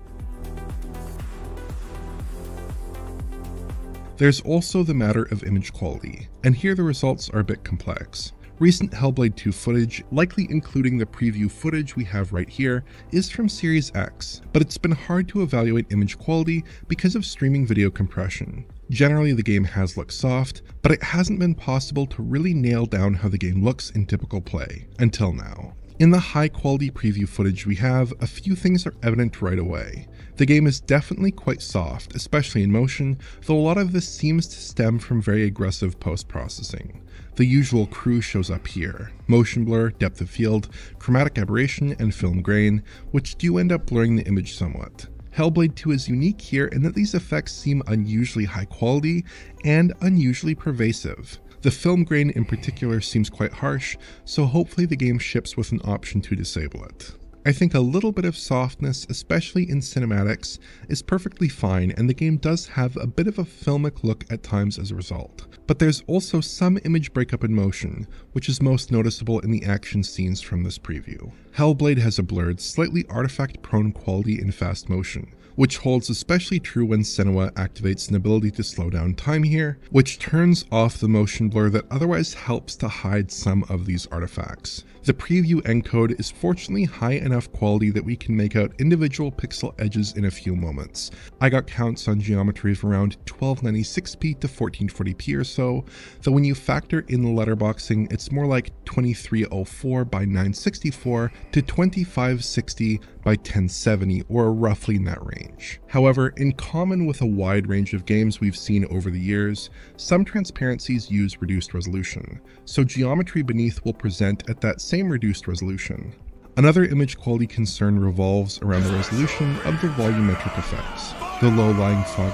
There's also the matter of image quality, and here the results are a bit complex. Recent Hellblade 2 footage, likely including the preview footage we have right here, is from Series X, but it's been hard to evaluate image quality because of streaming video compression. Generally, the game has looked soft, but it hasn't been possible to really nail down how the game looks in typical play, until now. In the high-quality preview footage we have, a few things are evident right away. The game is definitely quite soft, especially in motion, though a lot of this seems to stem from very aggressive post-processing. The usual crew shows up here: motion blur, depth of field, chromatic aberration, and film grain, which do end up blurring the image somewhat. Hellblade 2 is unique here in that these effects seem unusually high quality and unusually pervasive. The film grain in particular seems quite harsh, so hopefully the game ships with an option to disable it. I think a little bit of softness, especially in cinematics, is perfectly fine, and the game does have a bit of a filmic look at times as a result. But there's also some image breakup in motion, which is most noticeable in the action scenes from this preview. Hellblade has a blurred, slightly artifact-prone quality in fast motion, which holds especially true when Senua activates an ability to slow down time here, which turns off the motion blur that otherwise helps to hide some of these artifacts. The preview encode is fortunately high enough quality that we can make out individual pixel edges in a few moments. I got counts on geometry of around 1296p to 1440p or so, though when you factor in the letterboxing, it's more like 2304 by 964 to 2560 by 1070, or roughly in that range. However, in common with a wide range of games we've seen over the years, some transparencies use reduced resolution, so geometry beneath will present at that same reduced resolution. Another image quality concern revolves around the resolution of the volumetric effects, the low-lying fog.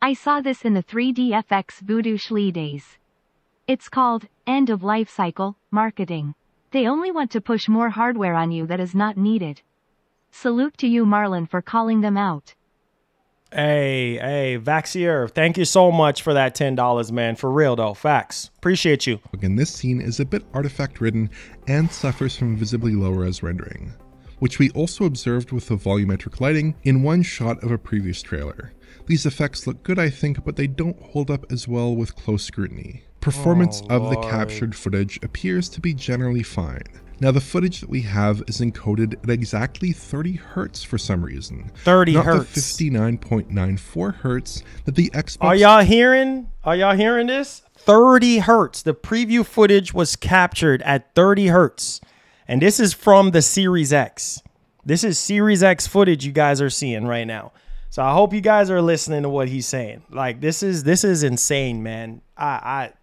I saw this in the 3DFX Voodoo Shlee days. It's called end of life cycle marketing. They only want to push more hardware on you that is not needed. Salute to you, Marlon, for calling them out. Hey, Vaxier, thank you so much for that $10, man. For real, though. Facts. Appreciate you. Again, this scene is a bit artifact-ridden and suffers from visibly low-res rendering, which we also observed with the volumetric lighting in one shot of a previous trailer. These effects look good, I think, but they don't hold up as well with close scrutiny. Performance of the captured footage appears to be generally fine. Now, the footage that we have is encoded at exactly 30 Hz for some reason. 30 not Hz. The 59.94 Hz that the Xbox... Are y'all hearing? Are y'all hearing this? 30 Hz. The preview footage was captured at 30 Hz. And this is from the Series X. This is Series X footage you guys are seeing right now. So I hope you guys are listening to what he's saying. Like, this is insane, man.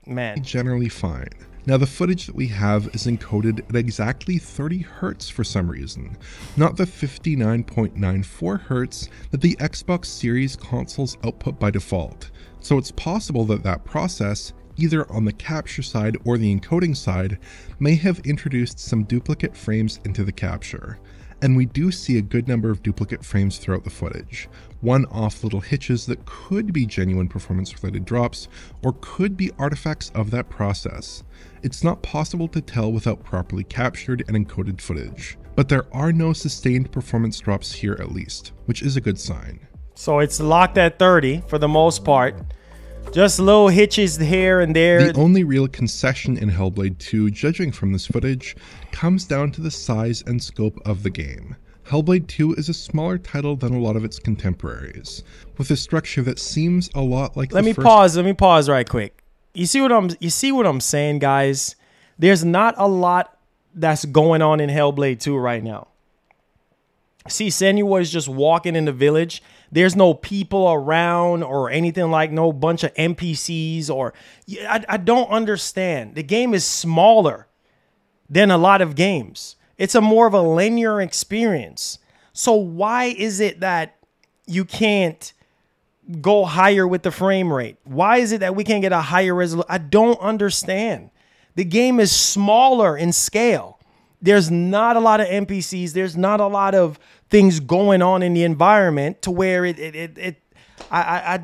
Man. Generally fine. Now, the footage that we have is encoded at exactly 30 Hz for some reason, not the 59.94 Hz that the Xbox Series consoles output by default. So it's possible that that process, either on the capture side or the encoding side, may have introduced some duplicate frames into the capture. And we do see a good number of duplicate frames throughout the footage, one-off little hitches that could be genuine performance-related drops, or could be artifacts of that process. It's not possible to tell without properly captured and encoded footage, but there are no sustained performance drops here at least, which is a good sign. So it's locked at 30 for the most part. Just little hitches here and there. The only real concession in Hellblade 2, judging from this footage, comes down to the size and scope of the game. Hellblade 2 is a smaller title than a lot of its contemporaries, with a structure that seems a lot like Let me pause right quick. You see what I'm saying, guys? There's not a lot that's going on in Hellblade 2 right now. See, Senua is just walking in the village. There's no people around or anything, like no bunch of NPCs or... I don't understand. The game is smaller than a lot of games. It's a more of a linear experience. So why is it that you can't go higher with the frame rate? Why is it that we can't get a higher resolution? I don't understand. The game is smaller in scale. There's not a lot of NPCs. There's not a lot of things going on in the environment to where I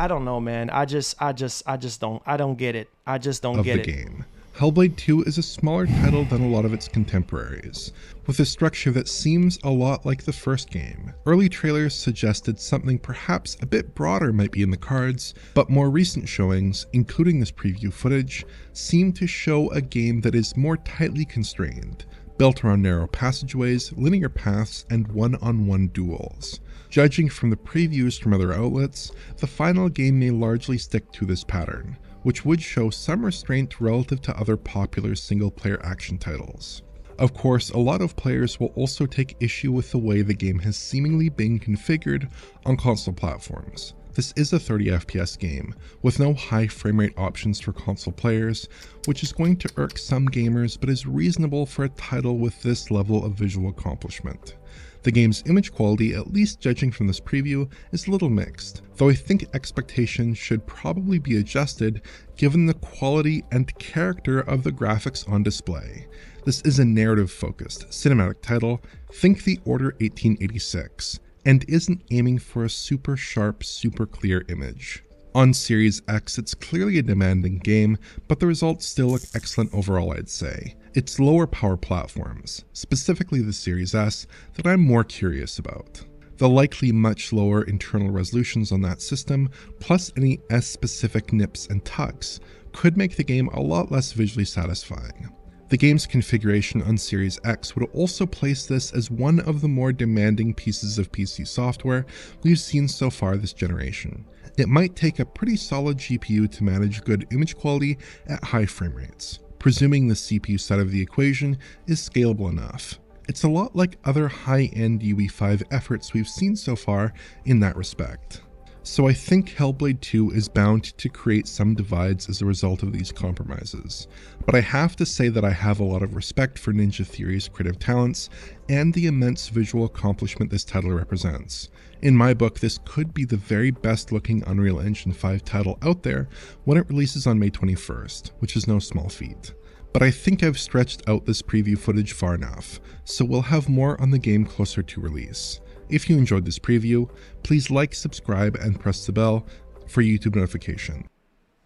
don't know, man. I don't get it. I just don't get it. Game. Hellblade 2 is a smaller title than a lot of its contemporaries, with a structure that seems a lot like the first game. Early trailers suggested something perhaps a bit broader might be in the cards, but more recent showings, including this preview footage, seem to show a game that is more tightly constrained, built around narrow passageways, linear paths, and one-on-one duels. Judging from the previews from other outlets, the final game may largely stick to this pattern, which would show some restraint relative to other popular single-player action titles. Of course, a lot of players will also take issue with the way the game has seemingly been configured on console platforms. This is a 30 FPS game, with no high frame rate options for console players, which is going to irk some gamers but is reasonable for a title with this level of visual accomplishment. The game's image quality, at least judging from this preview, is a little mixed, though I think expectations should probably be adjusted given the quality and character of the graphics on display. This is a narrative-focused, cinematic title, think The Order 1886, and isn't aiming for a super sharp, super clear image. On Series X, it's clearly a demanding game, but the results still look excellent overall, I'd say. It's lower power platforms, specifically the Series S, that I'm more curious about. The likely much lower internal resolutions on that system, plus any S-specific nips and tucks, could make the game a lot less visually satisfying. The game's configuration on Series X would also place this as one of the more demanding pieces of PC software we've seen so far this generation. It might take a pretty solid GPU to manage good image quality at high frame rates, presuming the CPU side of the equation is scalable enough. It's a lot like other high-end UE5 efforts we've seen so far in that respect. So I think Hellblade 2 is bound to create some divides as a result of these compromises, but I have to say that I have a lot of respect for Ninja Theory's creative talents and the immense visual accomplishment this title represents. In my book, this could be the very best looking Unreal Engine 5 title out there when it releases on May 21st, which is no small feat. But I think I've stretched out this preview footage far enough, so we'll have more on the game closer to release. If you enjoyed this preview, please like, subscribe, and press the bell for YouTube notification.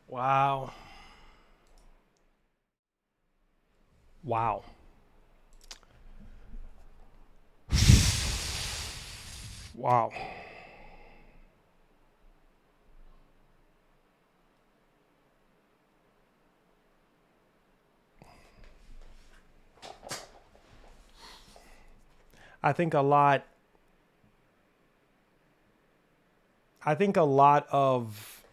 Wow. Wow. Wow. I think a lot of,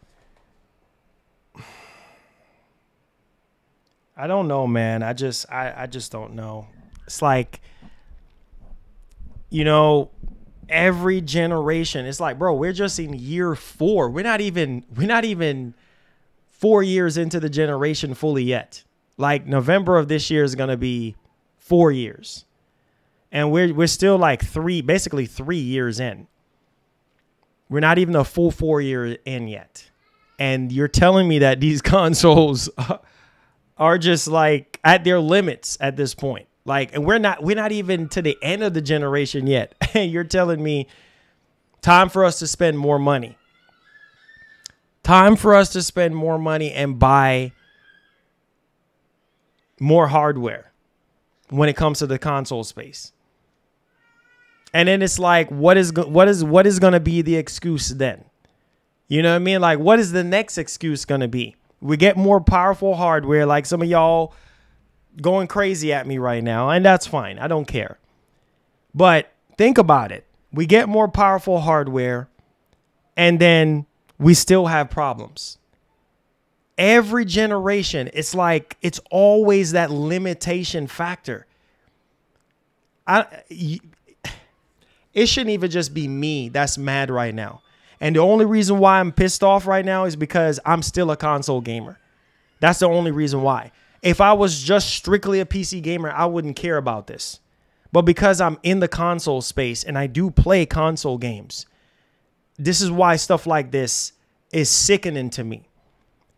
I don't know, man. I just don't know. It's like, you know, every generation, it's like, bro, we're just in year 4. We're not even 4 years into the generation fully yet. Like November of this year is going to be 4 years. And we're still like basically 3 years in. We're not even a full 4 year in yet. And you're telling me that these consoles are just like at their limits at this point. Like, and we're not even to the end of the generation yet. And you're telling me time for us to spend more money. Time for us to spend more money and buy more hardware when it comes to the console space. And then it's like, what is going to be the excuse then? You know what I mean? Like, what is the next excuse going to be? We get more powerful hardware, like some of y'all going crazy at me right now, and that's fine. I don't care. But think about it. We get more powerful hardware, and then we still have problems. Every generation, it's like it's always that limitation factor. It shouldn't even just be me that's mad right now. And the only reason why I'm pissed off right now is because I'm still a console gamer. That's the only reason why. If I was just strictly a PC gamer, I wouldn't care about this. But because I'm in the console space and I do play console games, this is why stuff like this is sickening to me.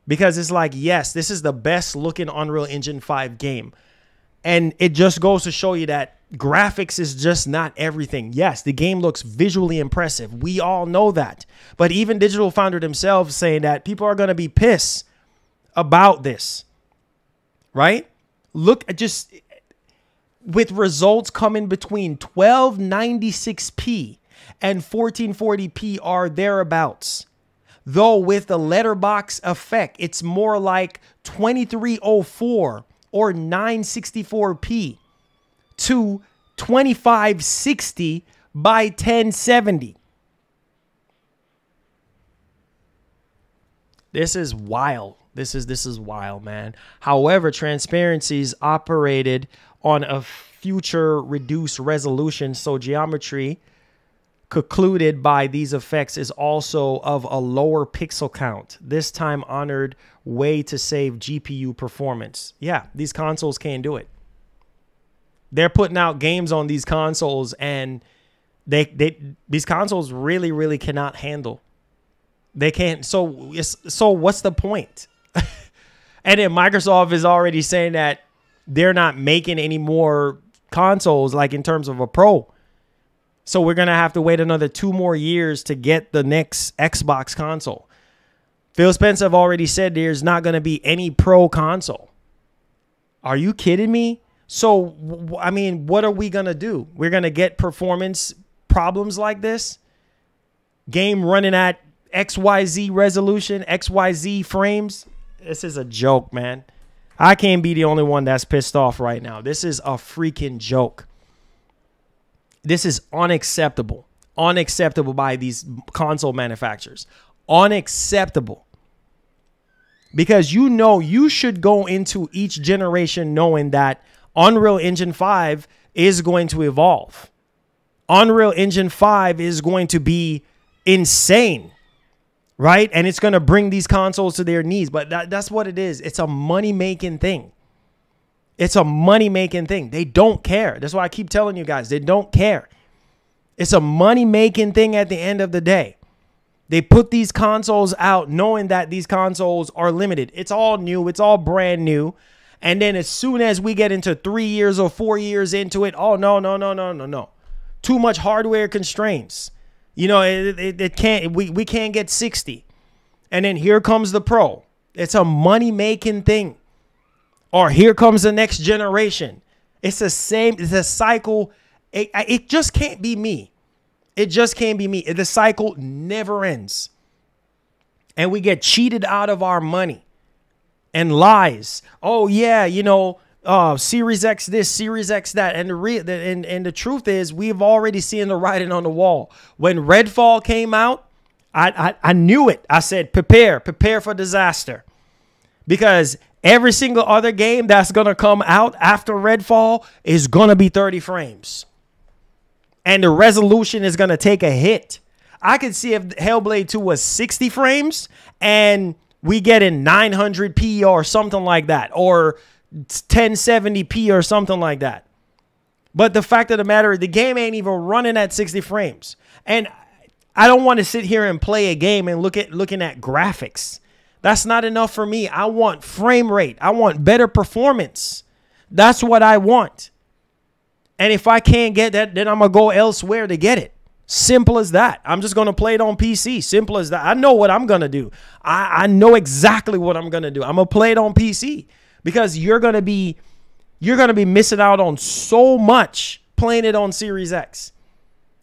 Because it's like, yes, this is the best looking Unreal Engine 5 game. And it just goes to show you that graphics is just not everything. Yes, the game looks visually impressive. We all know that. But even Digital Foundry themselves saying that people are going to be pissed about this, right? Look at just with results coming between 1296p and 1440p are thereabouts. Though with the letterbox effect, it's more like 2304 or 964p to 2560 by 1070. This is wild. This is wild, man. However, Transparency's operated on a future reduced resolution, so geometry concluded by these effects is also of a lower pixel count, this time honored way to save GPU performance. Yeah, these consoles can't do it. They're putting out games on these consoles, and these consoles really cannot handle. They can't. So what's the point? And then Microsoft is already saying that they're not making any more consoles, like in terms of a Pro. So we're going to have to wait another 2 more years to get the next Xbox console. Phil Spencer have already said there's not going to be any Pro console. Are you kidding me? So, I mean, what are we going to do? We're going to get performance problems like this? Game running at XYZ resolution, XYZ frames? This is a joke, man. I can't be the only one that's pissed off right now. This is a freaking joke. This is unacceptable. Unacceptable by these console manufacturers. Unacceptable. Because you know you should go into each generation knowing that Unreal Engine 5 is going to evolve. Unreal Engine 5 is going to be insane, right? And it's going to bring these consoles to their knees. But that's what it is. It's a money-making thing. It's a money-making thing. They don't care. That's why I keep telling you guys, they don't care. It's a money-making thing at the end of the day. They put these consoles out knowing that these consoles are limited. It's all new. It's all brand new. And then as soon as we get into 3 years or 4 years into it, oh, no. Too much hardware constraints. You know, it can't, we can't get 60. And then here comes the Pro. It's a money-making thing. Or here comes the next generation. It's the same. It's a cycle. It just can't be me. It just can't be me. The cycle never ends. And we get cheated out of our money. And lies. Oh, yeah, you know, Series X this, Series X that. And the truth is, we've already seen the writing on the wall. When Redfall came out, I knew it. I said, prepare for disaster. Because every single other game that's going to come out after Redfall is going to be 30 frames. And the resolution is going to take a hit. I could see if Hellblade 2 was 60 frames and we get in 900p or something like that, or 1070p or something like that. But the fact of the matter is the game ain't even running at 60 frames. And I don't want to sit here and play a game and looking at graphics. That's not enough for me. I want frame rate. I want better performance. That's what I want. And if I can't get that, then I'm going to go elsewhere to get it. Simple as that. I'm just going to play it on PC. Simple as that. I know what I'm going to do. I know exactly what I'm going to do. I'm going to play it on PC because you're going to be missing out on so much playing it on Series X.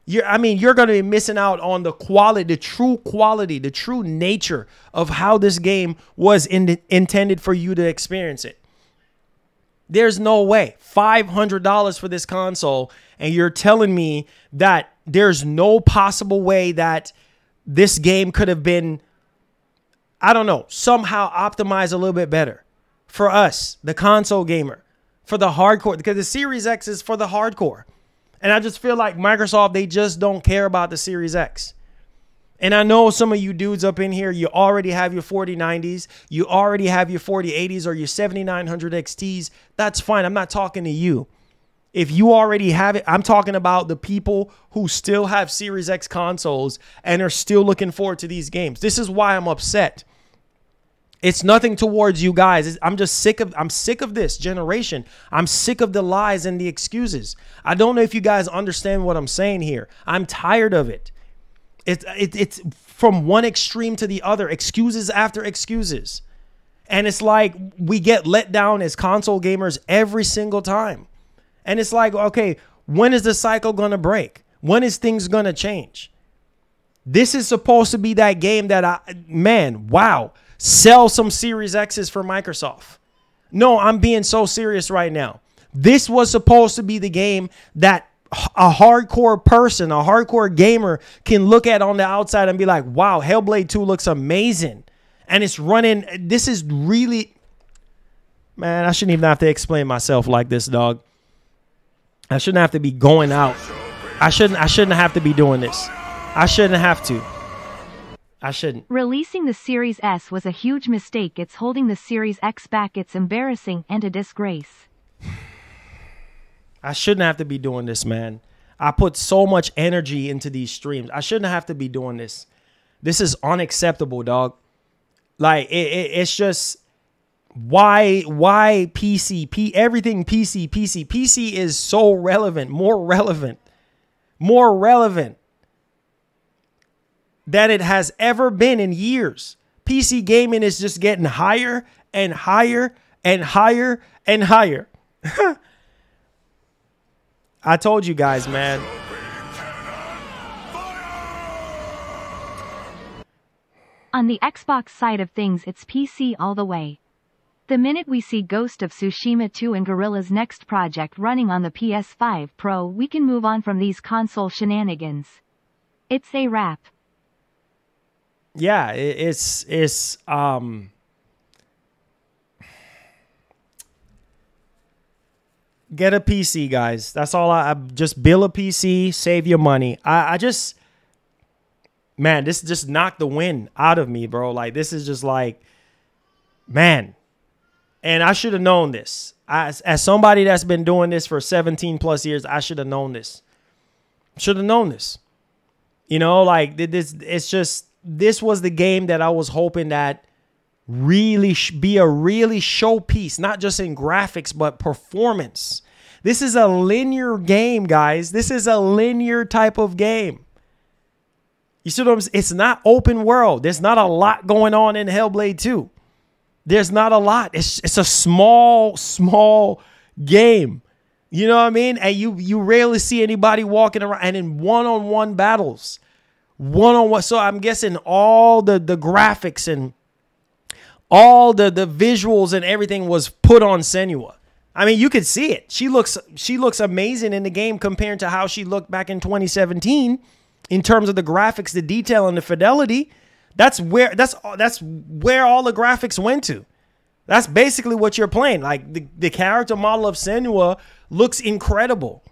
You're going to be missing out on the quality, the true nature of how this game was intended for you to experience it. There's no way. $500 for this console, and you're telling me that there's no possible way that this game could have been, I don't know, somehow optimized a little bit better for us, the console gamer, for the hardcore, because the Series X is for the hardcore. And I just feel like Microsoft, they just don't care about the Series X. And I know some of you dudes up in here, you already have your 4090s. You already have your 4080s or your 7900 XTs. That's fine. I'm not talking to you. If you already have it, I'm talking about the people who still have Series X consoles and are still looking forward to these games. This is why I'm upset. It's nothing towards you guys. I'm sick of this generation. I'm sick of the lies and the excuses. I don't know if you guys understand what I'm saying here. I'm tired of it. It's from one extreme to the other, excuses after excuses. And it's like we get let down as console gamers every single time. And it's like, okay, when is the cycle going to break? When is things going to change? This is supposed to be that game that wow. Sell some Series X's for Microsoft. No, I'm being so serious right now. This was supposed to be the game that a hardcore person, a hardcore gamer can look at on the outside and be like, wow, Hellblade 2 looks amazing. And it's running. This is really, man, I shouldn't even have to explain myself like this, dog. I shouldn't have to be going out. I shouldn't have to be doing this. I shouldn't have to. I shouldn't. Releasing the Series S was a huge mistake. It's holding the Series X back. It's embarrassing and a disgrace. I shouldn't have to be doing this, man. I put so much energy into these streams. I shouldn't have to be doing this. This is unacceptable, dog. Like, it's just, why PC? Everything PC. PC is so relevant, more relevant than it has ever been in years. PC gaming is just getting higher and higher and higher and higher. I told you guys, man. On the Xbox side of things, it's PC all the way. The minute we see Ghost of Tsushima 2 and Guerrilla's next project running on the PS5 Pro, we can move on from these console shenanigans. It's a wrap. Yeah, it's get a PC, guys. That's all. I just build a PC, save your money. I just, man, this just knocked the wind out of me, bro. Like, this is just like, man. And I should have known this. As somebody that's been doing this for 17 plus years, I should have known this. Should have known this. You know, like, this was the game that I was hoping that really be a really showpiece, not just in graphics, but performance. This is a linear game, guys. This is a linear type of game. You see what I'm saying? It's not open world. There's not a lot going on in Hellblade 2. There's not a lot. It's a small game. You know what I mean? And you rarely see anybody walking around, and in one-on-one battles. One-on-one. So I'm guessing all the graphics and all the visuals and everything was put on Senua. I mean, you could see it. She looks amazing in the game compared to how she looked back in 2017 in terms of the graphics, the detail, and the fidelity. That's where all the graphics went to. That's basically what you're playing. Like, the character model of Senua looks incredible.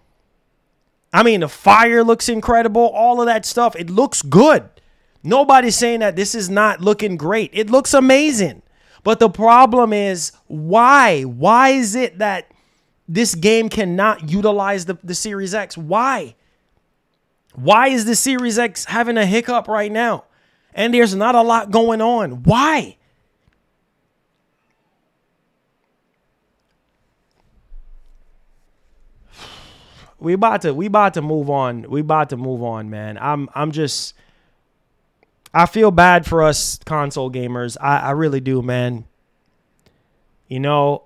I mean, the fire looks incredible. All of that stuff. It looks good. Nobody's saying that this is not looking great. It looks amazing. But the problem is, why? Why is it that this game cannot utilize the Series X? Why? Why is the Series X having a hiccup right now? And there's not a lot going on. Why? We about to move on. We about to move on, man. I feel bad for us console gamers. I really do, man. You know,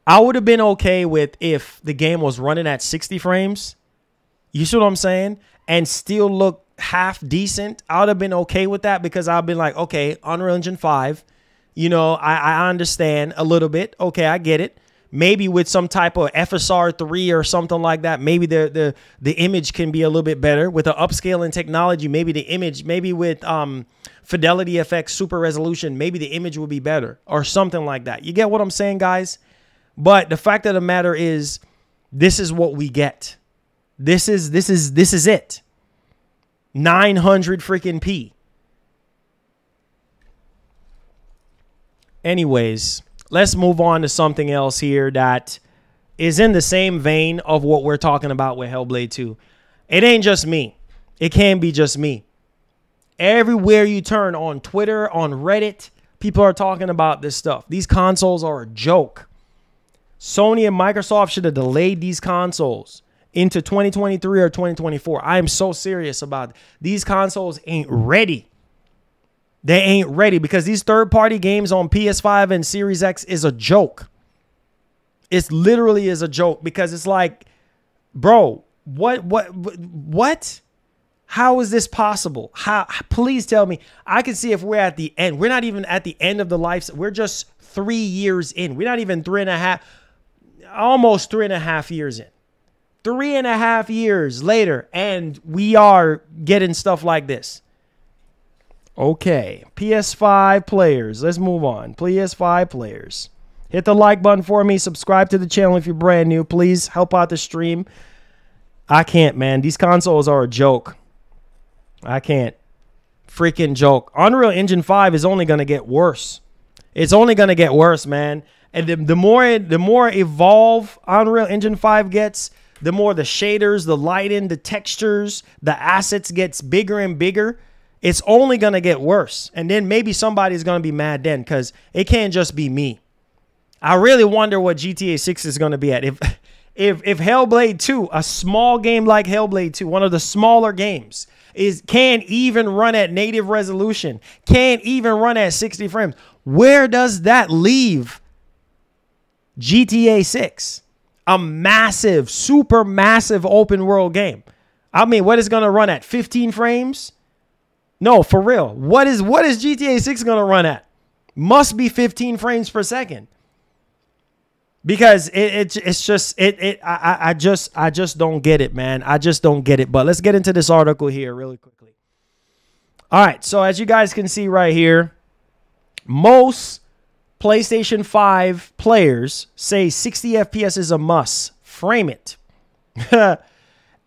I would have been okay with if the game was running at 60 frames. You see what I'm saying? And still look half decent. I would have been okay with that, because I've been like, okay, Unreal Engine 5. You know, I understand a little bit. Okay, I get it. Maybe with some type of FSR 3 or something like that, maybe the image can be a little bit better with the upscaling technology. Maybe the image, maybe with Fidelity FX super resolution, maybe the image will be better or something like that. You get what I'm saying, guys? But the fact of the matter is, this is what we get. This is it. 900 freaking P. Anyways, let's move on to something else here that is in the same vein of what we're talking about with Hellblade 2. It ain't just me. It can't be just me. Everywhere you turn, on Twitter, on Reddit, people are talking about this stuff. These consoles are a joke. Sony and Microsoft should have delayed these consoles into 2023 or 2024. I am so serious about it. These consoles ain't ready. They ain't ready because these third-party games on PS5 and Series X is a joke. It literally is a joke because it's like, bro, what? How is this possible? How? Please tell me. I can see if we're at the end. We're not even at the end of the life. We're just 3 years in. We're not even 3.5, almost 3.5 years in. 3.5 years later, and we are getting stuff like this. Okay, PS5 players. Let's move on. PS5 players. Hit the like button for me. Subscribe to the channel if you're brand new. Please help out the stream. I can't, man. These consoles are a joke. I can't. Freaking joke. Unreal Engine 5 is only going to get worse. It's only going to get worse, man. And the more evolved Unreal Engine 5 gets, the more the shaders, the lighting, the textures, the assets gets bigger and bigger. It's only going to get worse. And then maybe somebody's going to be mad then because it can't just be me. I really wonder what GTA 6 is going to be at. If Hellblade 2, a small game like Hellblade 2, one of the smaller games, can't even run at native resolution, can't even run at 60 frames, where does that leave GTA 6? A massive, super massive open world game. I mean, what is going to run at 15 frames? No, for real. What is GTA 6 going to run at? Must be 15 frames per second. Because I just don't get it, man. I just don't get it. But let's get into this article here really quickly. All right, so as you guys can see right here, most PlayStation 5 players say 60 FPS is a must. Frame it.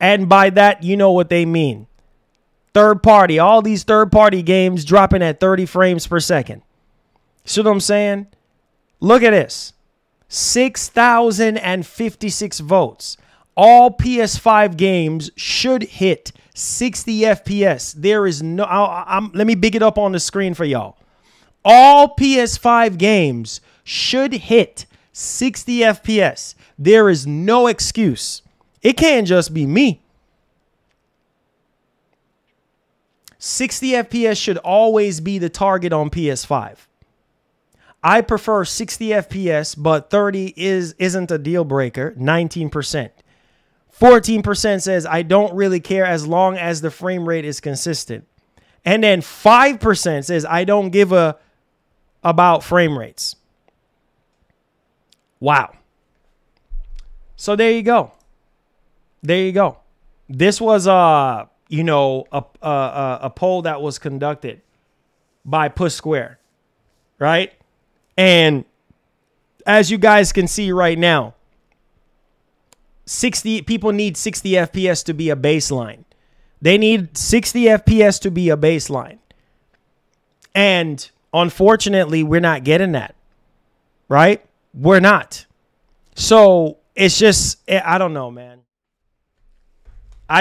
And by that, you know what they mean. Third party, all these third party games dropping at 30 frames per second. See what I'm saying? Look at this. 6,056 votes. All PS5 games should hit 60 FPS. There is no, let me big it up on the screen for y'all. All PS5 games should hit 60 FPS. There is no excuse. It can't just be me. 60 FPS should always be the target on PS5. I prefer 60 FPS, but 30 isn't a deal breaker, 19%. 14% says I don't really care as long as the frame rate is consistent. And then 5% says I don't give a about frame rates. Wow. So there you go. There you go. This was a poll that was conducted by Push Square, right? And as you guys can see right now, 60 people need 60 FPS to be a baseline. They need 60 FPS to be a baseline. And unfortunately, we're not getting that, right? We're not. So it's just, I don't know, man. I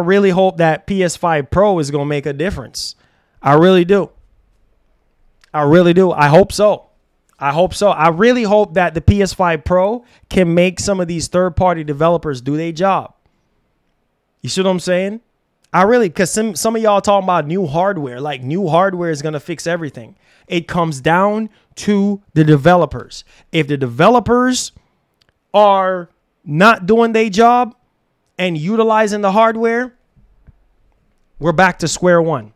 really hope that PS5 Pro is going to make a difference. I really do. I really do. I hope so. I hope so. I really hope that the PS5 Pro can make some of these third-party developers do their job. You see what I'm saying? I really, because some of y'all talking about new hardware, like new hardware is going to fix everything. It comes down to the developers. If the developers are not doing their job and utilizing the hardware, we're back to square one.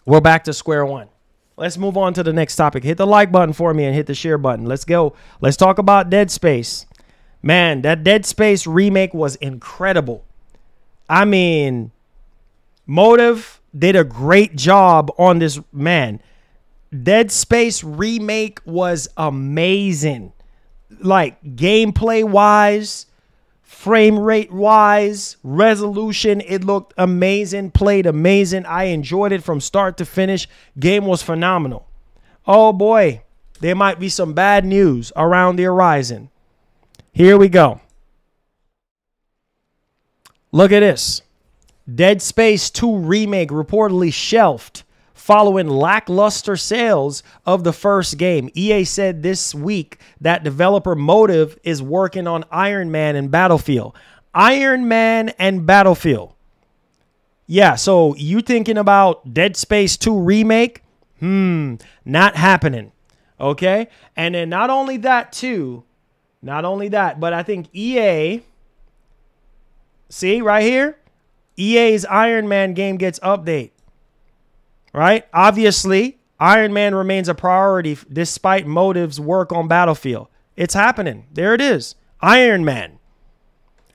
We're back to square one. Let's move on to the next topic. Hit the like button for me and hit the share button. Let's go. Let's talk about Dead Space. Man, that Dead Space remake was incredible. I mean, Motive did a great job on this, man. Dead Space remake was amazing. Like gameplay wise, frame rate wise, resolution, it looked amazing, played amazing. I enjoyed it from start to finish. Game was phenomenal. Oh boy, there might be some bad news around the horizon. Here we go. Look at this. Dead Space 2 Remake reportedly shelved following lackluster sales of the first game. EA said this week that developer Motive is working on Iron Man and Battlefield. Iron Man and Battlefield. Yeah, so you thinking about Dead Space 2 Remake? Not happening. Okay? And then not only that, but I think EA, see right here, EA's Iron Man game gets update. Right? Obviously, Iron Man remains a priority despite Motive's work on Battlefield. It's happening. There it is. Iron Man.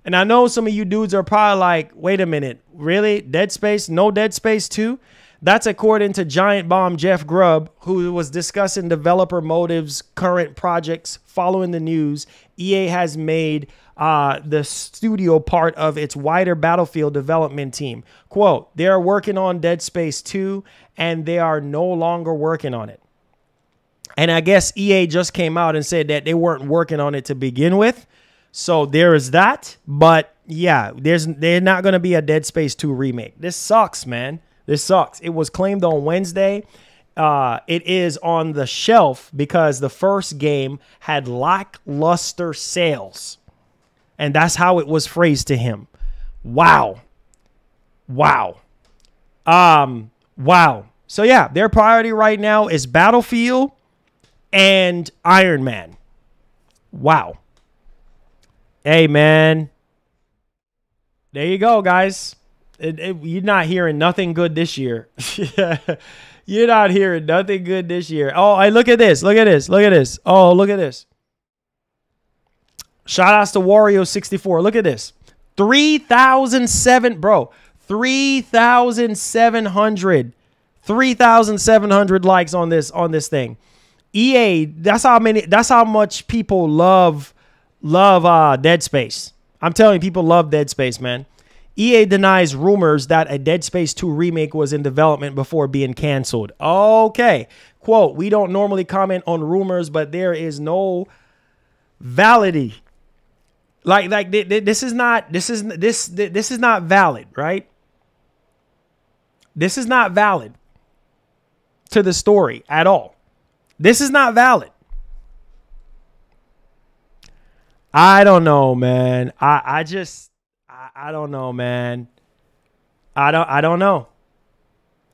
And I know some of you dudes are probably like, wait a minute, really? Dead Space? No Dead Space 2? That's according to Giant Bomb Jeff Grubb, who was discussing developer Motive's current projects. Following the news, EA has made the studio part of its wider Battlefield development team. Quote, they are working on Dead Space 2, and they are no longer working on it. And I guess EA just came out and said that they weren't working on it to begin with. So there is that. But yeah, there's not going to be a Dead Space 2 remake. This sucks, man. This sucks. It was claimed on Wednesday. It is on the shelf because the first game had lackluster sales. And that's how it was phrased to him. Wow. Wow. Wow. So yeah, their priority right now is Battlefield and Iron Man. Wow. Hey, man. There you go, guys. You're not hearing nothing good this year. You're not hearing nothing good this year. Oh, hey, look at this. Look at this. Look at this. Oh, look at this. Shout outs to Wario64. Look at this. 3,700 likes on this thing. EA, that's how much people love Dead Space. I'm telling you, people love Dead Space, man. EA denies rumors that a Dead Space 2 remake was in development before being canceled. Okay. Quote, we don't normally comment on rumors, but there is no validity. Like this is not valid, right? This is not valid to the story at all. This is not valid. I don't know, man. I don't know, man. I don't know.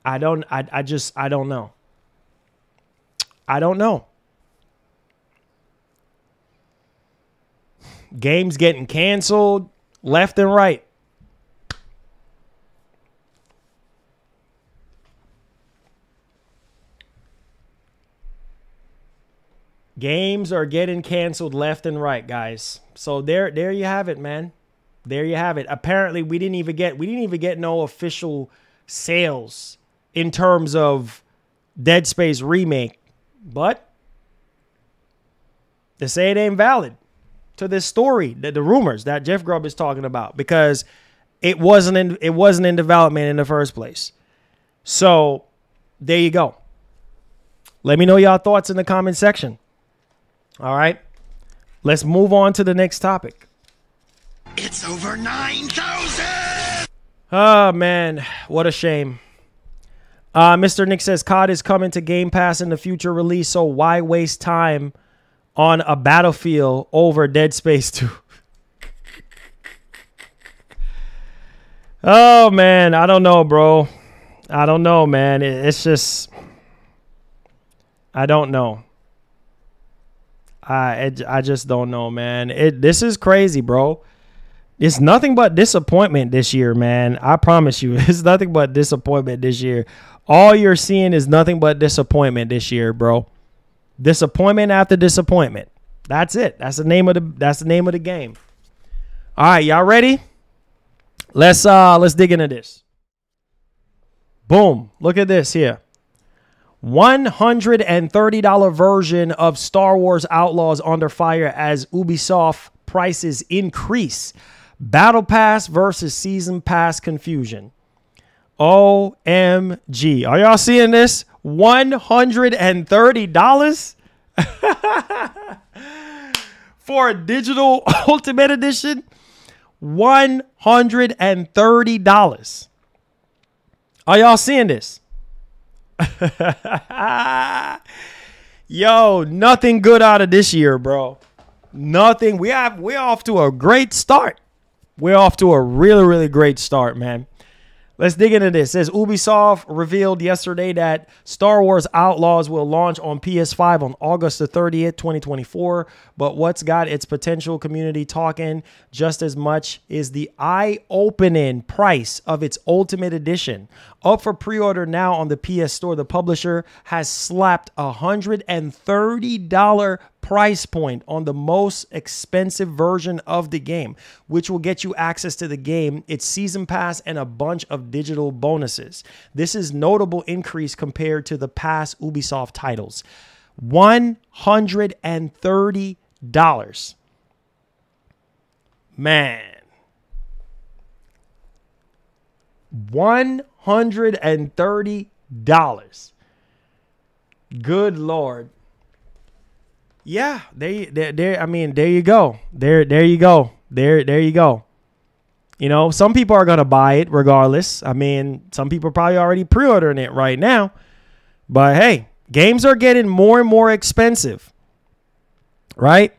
I don't know. I don't know. Games getting canceled left and right. Games are getting canceled left and right, guys. So there you have it, man. There you have it. Apparently, we didn't even get no official sales in terms of Dead Space remake, but they say it ain't valid to this story, the rumors that Jeff Grubb is talking about, because it wasn't in development in the first place. So there you go. Let me know y'all thoughts in the comment section. All right, let's move on to the next topic. It's over 9,000. Oh, man, what a shame. Mr. Nick says COD is coming to Game Pass in the future release, so why waste time on a Battlefield over Dead Space 2? Oh, man, I don't know, bro. I don't know, man. It's just, I don't know. I just don't know, man. This is crazy, bro. It's nothing but disappointment this year, man. I promise you. It's nothing but disappointment this year. All you're seeing is nothing but disappointment this year, bro. Disappointment after disappointment. That's it. That's the name of the game. All right, y'all ready? Let's dig into this. Boom. Look at this here. $130 version of Star Wars Outlaws under fire as Ubisoft prices increase. Battle Pass versus Season Pass confusion. OMG. Are y'all seeing this? $130 for a digital Ultimate Edition? $130. Are y'all seeing this? Yo, nothing good out of this year, bro. Nothing. We're off to a great start. We're off to a really, really great start, man. Let's dig into this. It says Ubisoft revealed yesterday that Star Wars Outlaws will launch on PS5 on August the 30th, 2024. But what's got its potential community talking just as much is the eye-opening price of its Ultimate Edition. Up for pre-order now on the PS Store, the publisher has slapped a $130 price point on the most expensive version of the game, which will get you access to the game, its season pass, and a bunch of digital bonuses. This is notable increase compared to the past Ubisoft titles. $130. Man. $130. Good Lord. Yeah, there. I mean, there you go. There you go. There you go. You know, some people are gonna buy it regardless. I mean, some people are probably already pre-ordering it right now. But hey, games are getting more and more expensive, right?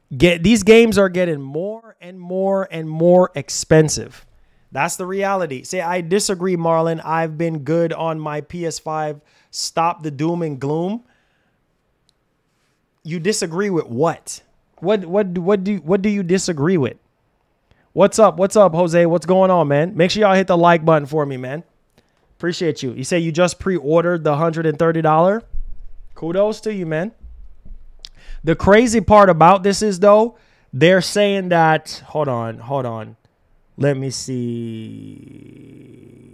These games are getting more and more and more expensive. That's the reality. Say, I disagree, Marlon. I've been good on my PS5. Stop the doom and gloom. You disagree with what? What do you disagree with? What's up? What's up, Jose? What's going on, man? Make sure y'all hit the like button for me, man. Appreciate you. You say you just pre-ordered the $130? Kudos to you, man. The crazy part about this is, though, they're saying that, hold on. Let me see.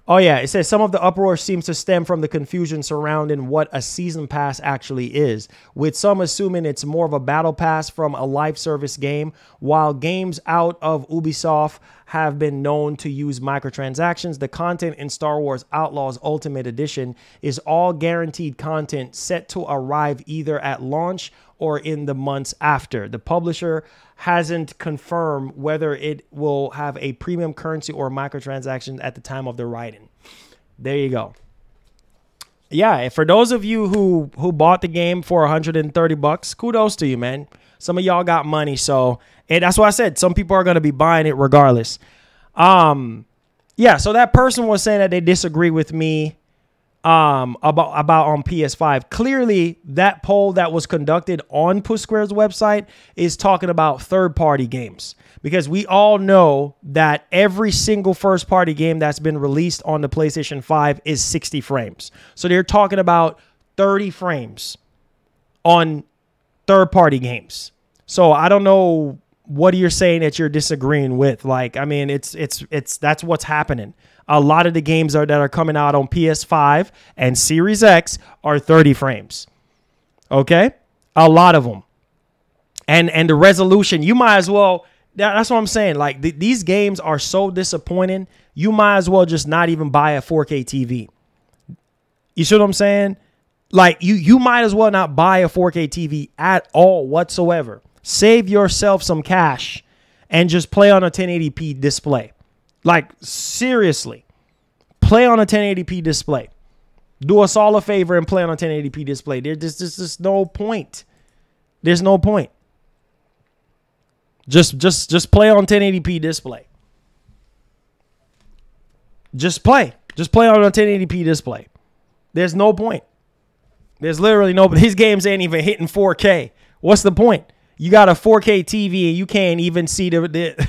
Oh, yeah. It says some of the uproar seems to stem from the confusion surrounding what a season pass actually is, with some assuming it's more of a battle pass from a live service game, while games out of Ubisoft have been known to use microtransactions. The content in Star Wars Outlaws Ultimate Edition is all guaranteed content set to arrive either at launch or in the months after. The publisher hasn't confirmed whether it will have a premium currency or microtransactions at the time of the writing. There you go. Yeah, for those of you who bought the game for $130, kudos to you, man. Some of y'all got money, so that's why I said some people are going to be buying it regardless. Yeah, so that person was saying that they disagree with me about on PS5. Clearly, that poll that was conducted on Push Square's website is talking about third-party games, because we all know that every single first-party game that's been released on the PlayStation 5 is 60 frames. So they're talking about 30 frames on third-party games. So I don't know what you're saying that you're disagreeing with. Like, I mean, it's that's what's happening. A lot of the games that are coming out on PS5 and Series X are 30 frames. Okay? A lot of them. And the resolution, you might as well, that's what I'm saying. Like, these games are so disappointing, you might as well just not even buy a 4K TV. You see what I'm saying? Like, you might as well not buy a 4K TV at all whatsoever. Save yourself some cash and just play on a 1080p display. Like, seriously, play on a 1080p display. Do us all a favor and play on a 1080p display. There's just no point. There's no point. Just play on 1080p display. Just play. Just play on a 1080p display. There's no point. There's literally no. These games ain't even hitting 4K. What's the point? You got a 4K TV and you can't even see the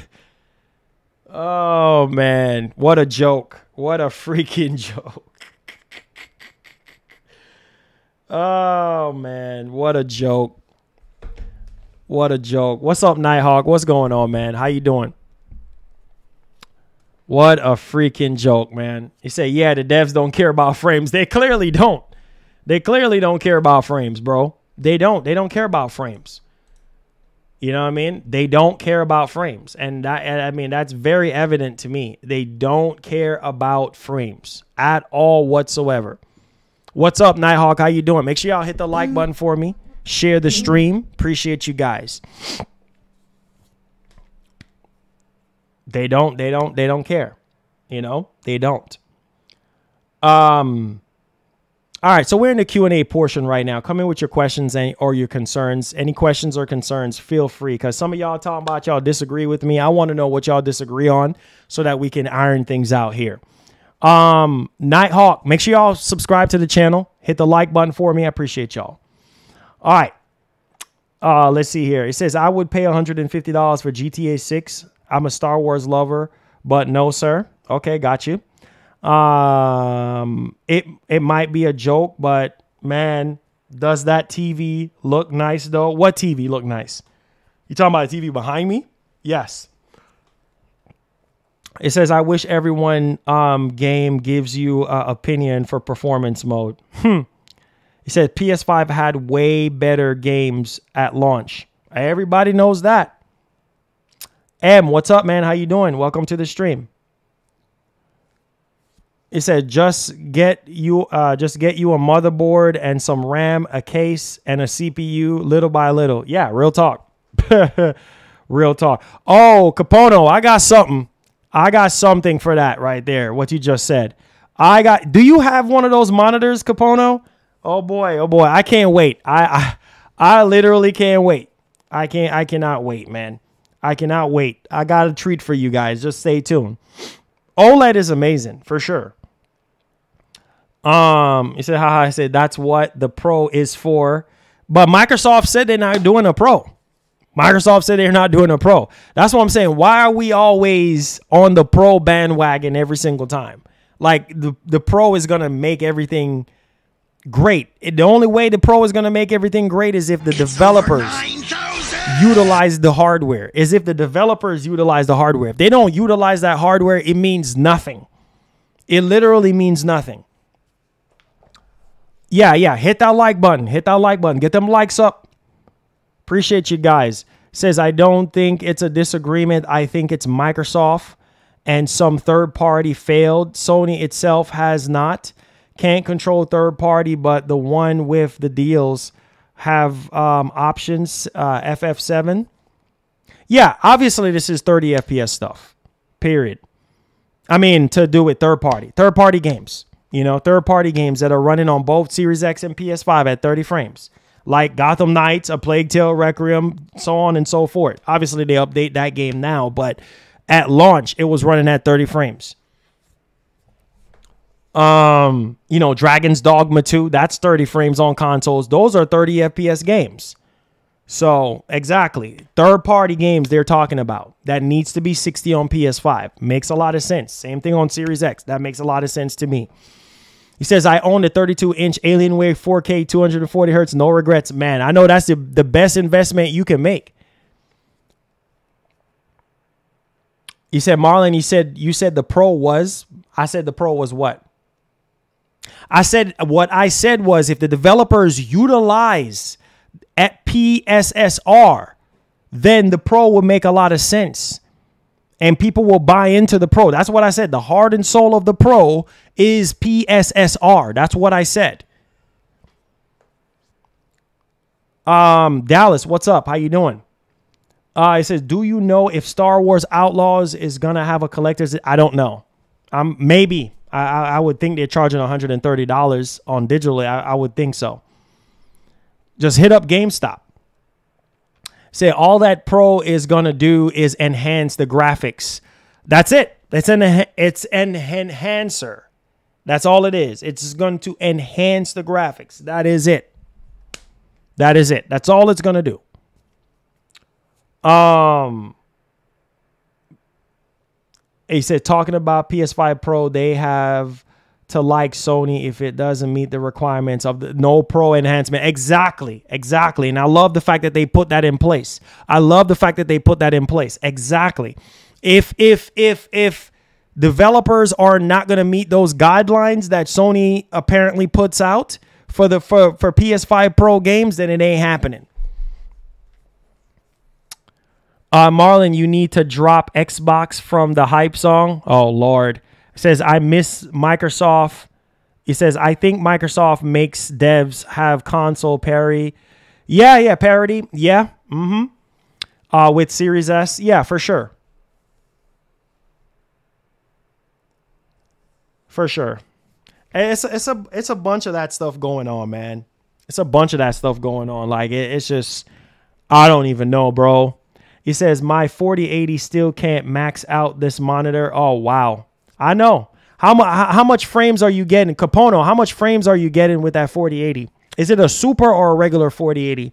Oh, man. What a joke. What a freaking joke. Oh, man. What a joke. What a joke. What's up, Nighthawk? What's going on, man? How you doing? What a freaking joke, man. You say, yeah, the devs don't care about frames. They clearly don't. They clearly don't care about frames, bro. They don't. They don't care about frames. You know what I mean? They don't care about frames. And I mean, that's very evident to me. They don't care about frames at all whatsoever. What's up, Nighthawk? How you doing? Make sure y'all hit the like button for me. Share the stream. Appreciate you guys. They don't care. You know, they don't. All right, so we're in the Q&A portion right now. Come in with your questions or your concerns. Any questions or concerns, feel free, because some of y'all talking about y'all disagree with me. I want to know what y'all disagree on so that we can iron things out here. Nighthawk, make sure y'all subscribe to the channel. Hit the like button for me. I appreciate y'all. All right. Let's see here. It says, I would pay $150 for GTA 6. I'm a Star Wars lover, but no, sir. Okay, got you. It might be a joke, but man, does that TV look nice though? What TV look nice? You talking about a TV behind me? Yes. It says, I wish everyone game gives you opinion for performance mode. It said PS5 had way better games at launch. Everybody knows that. M, what's up, man? How you doing? Welcome to the stream. It said, just get you a motherboard and some RAM, a case, and a CPU little by little. Yeah, real talk. Real talk. Oh, Capono, I got something. I got something for that right there, what you just said. Do you have one of those monitors, Capono? Oh boy, I can't wait. I literally can't wait. I cannot wait, man. I cannot wait. I got a treat for you guys. Just stay tuned. OLED is amazing, for sure. He said, haha, I said, that's what the Pro is for. But Microsoft said they're not doing a Pro. Microsoft said they're not doing a Pro. That's what I'm saying. Why are we always on the Pro bandwagon every single time? Like, the Pro is going to make everything great. The only way the Pro is going to make everything great is if the developers utilize the hardware. If the developers utilize the hardware. If they don't utilize that hardware, it means nothing. It literally means nothing. Yeah. Hit that like button. Hit that like button. Get them likes up. Appreciate you guys. Says, I don't think it's a disagreement. I think it's Microsoft and some third party failed. Sony itself has not. Can't control third party, but the one with the deals have options. FF7. Yeah, obviously this is 30 FPS stuff. Period. I mean, to do with third party games. You know, third-party games that are running on both Series X and PS5 at 30 frames. Like Gotham Knights, A Plague Tale, Requiem, so on and so forth. Obviously, they update that game now, but at launch, it was running at 30 frames. You know, Dragon's Dogma 2, that's 30 frames on consoles. Those are 30 FPS games. So, exactly. Third-party games they're talking about. That needs to be 60 on PS5. Makes a lot of sense. Same thing on Series X. That makes a lot of sense to me. He says, I own a 32-inch Alienware 4K 240 hertz. No regrets. Man, I know that's the best investment you can make. He said, Marlon, you said the Pro was. I said the Pro was what? What I said was if the developers utilize at PSSR, then the Pro will make a lot of sense. And people will buy into the Pro. That's what I said. The heart and soul of the Pro is PSSR. That's what I said. Dallas, what's up? How you doing? It says, do you know if Star Wars Outlaws is going to have a collector's? I don't know. Maybe. I would think they're charging $130 on digitally. I would think so. Just hit up GameStop. Say all that Pro is going to do is enhance the graphics. That's it. It's an enhancer. That's all it is. It's going to enhance the graphics. That is it. That is it. That's all it's going to do. He said, talking about PS5 Pro, they have to like Sony if it doesn't meet the requirements of the no Pro enhancement. Exactly. And I love the fact that they put that in place. Exactly. If developers are not going to meet those guidelines that Sony apparently puts out for PS5 Pro games, then it ain't happening. Marlon, you need to drop Xbox from the hype song. Oh, Lord. It says, I miss Microsoft. It says, I think Microsoft makes devs have console parity. Yeah, parity. Yeah. With Series S. Yeah, for sure. For sure. It's a bunch of that stuff going on, man. It's a bunch of that stuff going on. Like it's just, I don't even know, bro. He says my 4080 still can't max out this monitor. Oh wow, I know. How much frames are you getting, Capono? How much frames are you getting with that 4080? Is it a super or a regular 4080?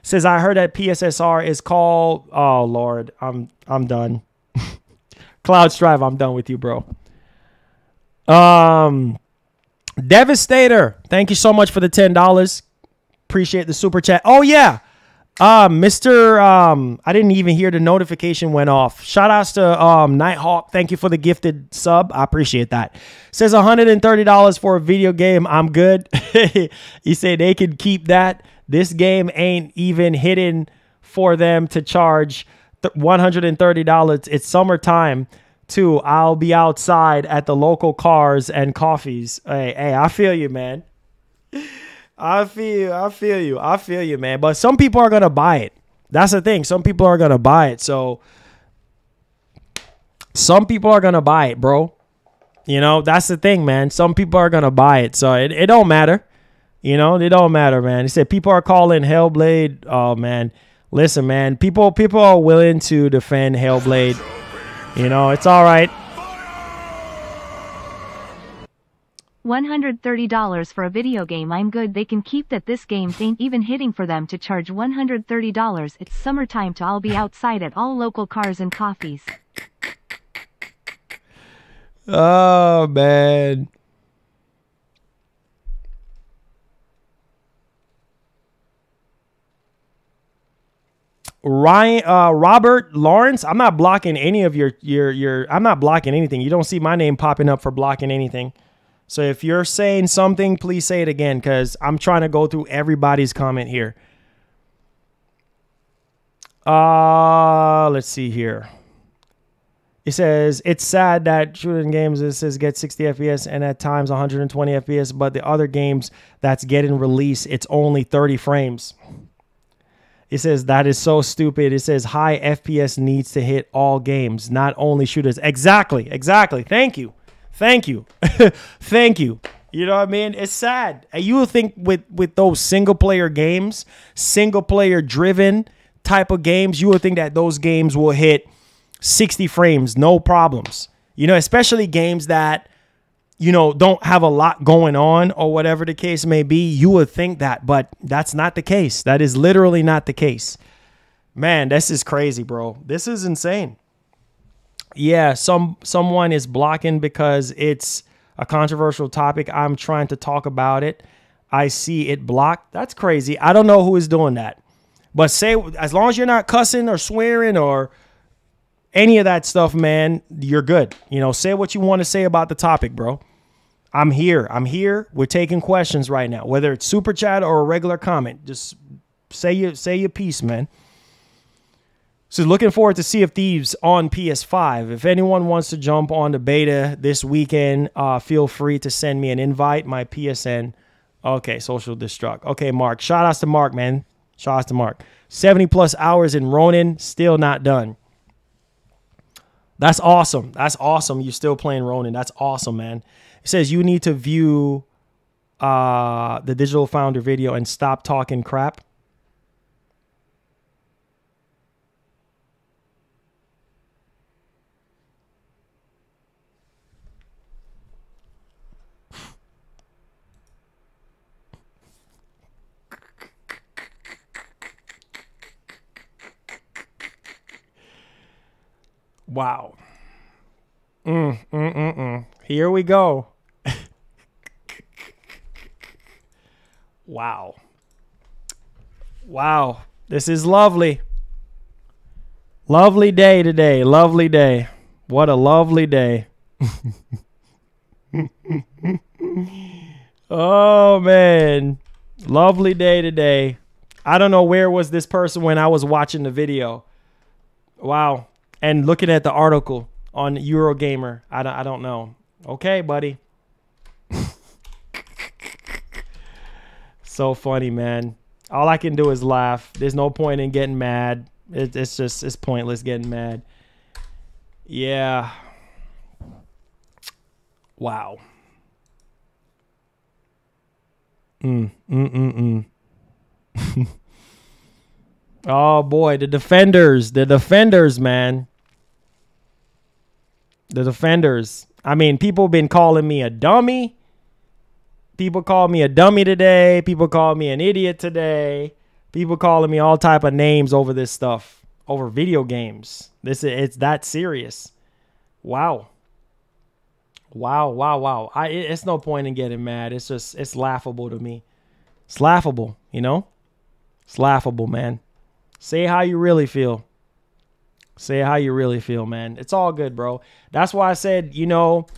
Says I heard that PSSR is called. Oh Lord, I'm done. Cloud Strive, I'm done with you, bro. Devastator, thank you so much for the $10. Appreciate the super chat. Oh yeah, Mr. I didn't even hear the notification went off. Shout outs to Nighthawk. Thank you for the gifted sub. I appreciate that. Says $130 for a video game. I'm good. He said they could keep that. This game ain't even hidden for them to charge $130. It's summertime too. I'll be outside at the local cars and coffees. Hey, I feel you, man. I feel you, man. But some people are gonna buy it. That's the thing. Some people are gonna buy it. So some people are gonna buy it, bro. You know, that's the thing, man. Some people are gonna buy it. So it don't matter. You know, it don't matter, man. He said people are calling Hellblade. Oh man. Listen, man. People are willing to defend Hellblade. You know, it's all right. $130 for a video game. I'm good. They can keep that. This game ain't even hitting for them to charge $130. It's summertime too. I'll be outside at all local cars and coffees. Oh man. Robert Lawrence, I'm not blocking any of your I'm not blocking anything. You don't see my name popping up for blocking anything. So if you're saying something, please say it again, because I'm trying to go through everybody's comment here. Let's see here. It says, it's sad that shooting games, it says get 60 FPS and at times 120 FPS, but the other games that's getting released, it's only 30 frames. It says, that is so stupid. It says high FPS needs to hit all games, not only shooters. Exactly. Thank you. Thank you. Thank you. You know what I mean? It's sad. You would think with those single player games, single player driven type of games, you would think that those games will hit 60 frames, no problems. You know, especially games that, you know, don't have a lot going on or whatever the case may be. You would think that, but that's not the case. That is literally not the case. Man, this is crazy, bro. This is insane. Yeah, someone is blocking because it's a controversial topic. I'm trying to talk about it. I see it blocked. That's crazy. I don't know who is doing that. But say, as long as you're not cussing or swearing or any of that stuff, man, you're good. You know, say what you want to say about the topic, bro. I'm here. We're taking questions right now, whether it's super chat or a regular comment. Just say your piece, man. So looking forward to Sea of Thieves on PS5. If anyone wants to jump on the beta this weekend, feel free to send me an invite. My PSN. Okay, Social Destruct. Okay, Mark. Shout outs to Mark, man. Shout outs to Mark. 70 plus hours in Ronin, still not done. That's awesome. That's awesome. You're still playing Ronin. That's awesome, man. It says you need to view the Digital Founder video and stop talking crap. Wow. Here we go. Wow. Wow. This is lovely. Lovely day today. Lovely day. What a lovely day. Oh, man. Lovely day today. I don't know where was this person when I was watching the video. Wow. And looking at the article on Eurogamer, I don't know. Okay, buddy. So funny, man. All I can do is laugh. There's no point in getting mad. It's pointless getting mad. Yeah. Wow. Oh boy, the defenders, man. The defenders. I mean, people have been calling me a dummy. People call me a dummy today. People call me an idiot today. People calling me all type of names over this stuff, over video games. It's that serious. Wow. Wow. It's no point in getting mad. It's laughable to me. It's laughable, you know? It's laughable, man. Say how you really feel. Say how you really feel, man. It's all good, bro. That's why I said, you know,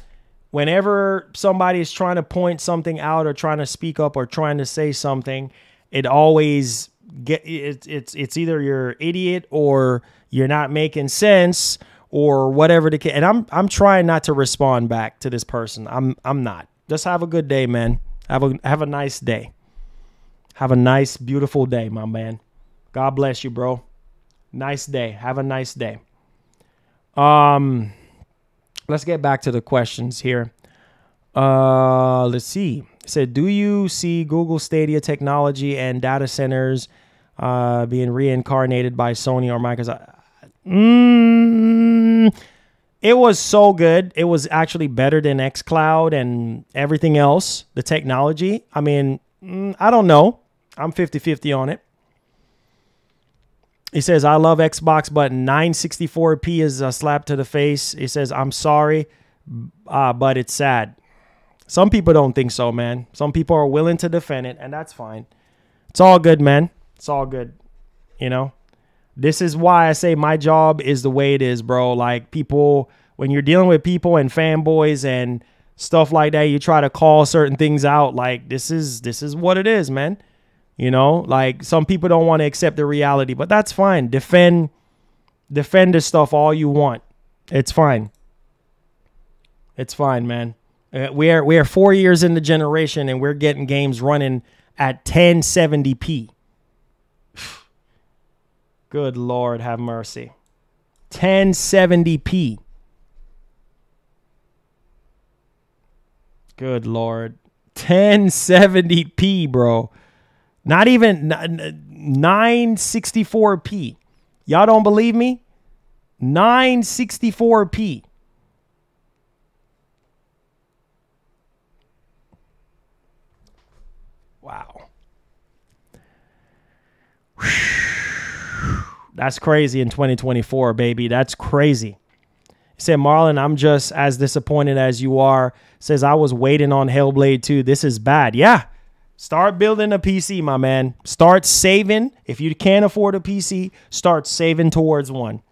whenever somebody is trying to point something out or trying to speak up or trying to say something, it always it's either you're idiot or you're not making sense or whatever the case. And I'm trying not to respond back to this person. I'm not. Just have a good day, man. Have a nice day. Have a nice, beautiful day, my man. God bless you, bro. Nice day. Have a nice day. Let's get back to the questions here. Let's see. It said, do you see Google Stadia technology and data centers being reincarnated by Sony or Microsoft? It was so good. It was actually better than xCloud and everything else, the technology. I mean, I don't know. I'm 50-50 on it. He says, I love Xbox, but 964p is a slap to the face. He says, I'm sorry, but it's sad. Some people don't think so, man. Some people are willing to defend it, and that's fine. It's all good, man. It's all good. You know, this is why I say my job is the way it is, bro. Like, people, when you're dealing with people and fanboys and stuff like that, you try to call certain things out. Like, this is what it is, man. You know, like, some people don't want to accept the reality, but that's fine. Defend this stuff all you want. It's fine. It's fine, man. We are 4 years in the generation and we're getting games running at 1070p. Good Lord, have mercy. 1070p. Good Lord. 1070p, bro. Not even 964p. Y'all don't believe me? 964p. Wow. That's crazy in 2024, baby. That's crazy. He said, Marlon, I'm just as disappointed as you are. Says, I was waiting on Hellblade 2. This is bad. Yeah. Start building a PC, my man. Start saving. If you can't afford a PC, start saving towards one.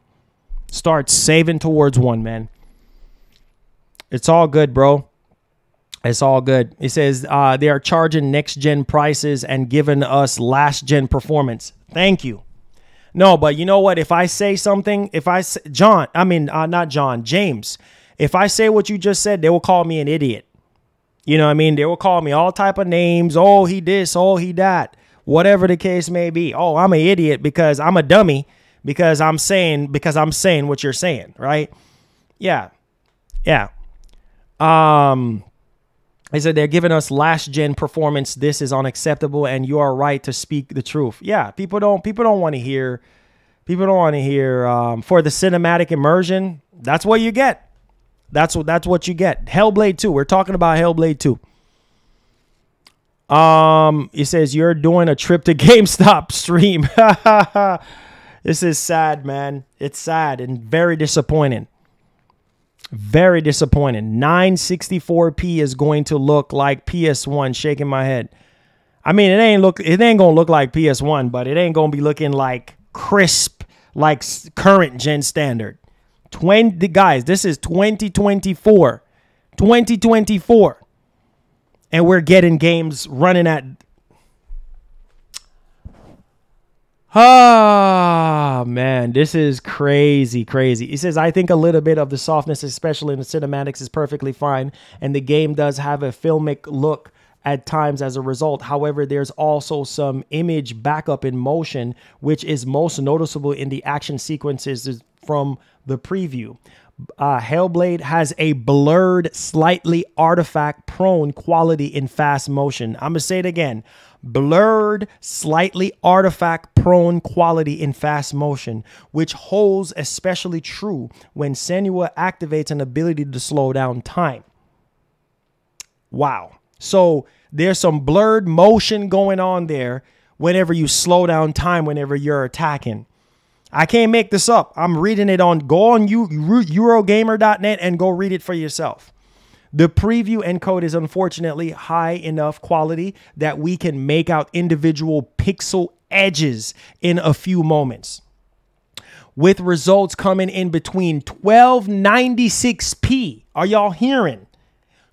Start saving towards one, man. It's all good, bro. It's all good. It says they are charging next-gen prices and giving us last-gen performance. Thank you. No, but you know what? If I say something, if I say, James, if I say what you just said, they will call me an idiot. You know what I mean? They will call me all type of names. Oh, he this. Oh, he that. Whatever the case may be. Oh, I'm an idiot because I'm a dummy because I'm saying what you're saying, right? Yeah. Yeah. They said they're giving us last gen performance. This is unacceptable, and you are right to speak the truth. Yeah, people don't want to hear. People don't want to hear for the cinematic immersion. That's what you get. That's what you get. Hellblade 2. We're talking about Hellblade 2. It says you're doing a trip to GameStop stream. This is sad, man. It's sad and very disappointing. Very disappointing. 964p is going to look like PS1. Shaking my head. I mean, it ain't gonna look like PS1, but it ain't gonna be looking like crisp, like current gen standard. Guys, this is 2024. 2024. And we're getting games running at... Ah, man, this is crazy, crazy. He says, I think a little bit of the softness, especially in the cinematics, is perfectly fine. And the game does have a filmic look at times as a result. However, there's also some image backup in motion, which is most noticeable in the action sequences from the preview. Hellblade has a blurred, slightly artifact-prone quality in fast motion. I'm going to say it again. Blurred, slightly artifact-prone quality in fast motion, which holds especially true when Senua activates an ability to slow down time. Wow. So there's some blurred motion going on there whenever you slow down time, whenever you're attacking. I can't make this up. I'm reading it on, go on Eurogamer.net and go read it for yourself. The preview encode is unfortunately high enough quality that we can make out individual pixel edges in a few moments, with results coming in between 1296p. Are y'all hearing?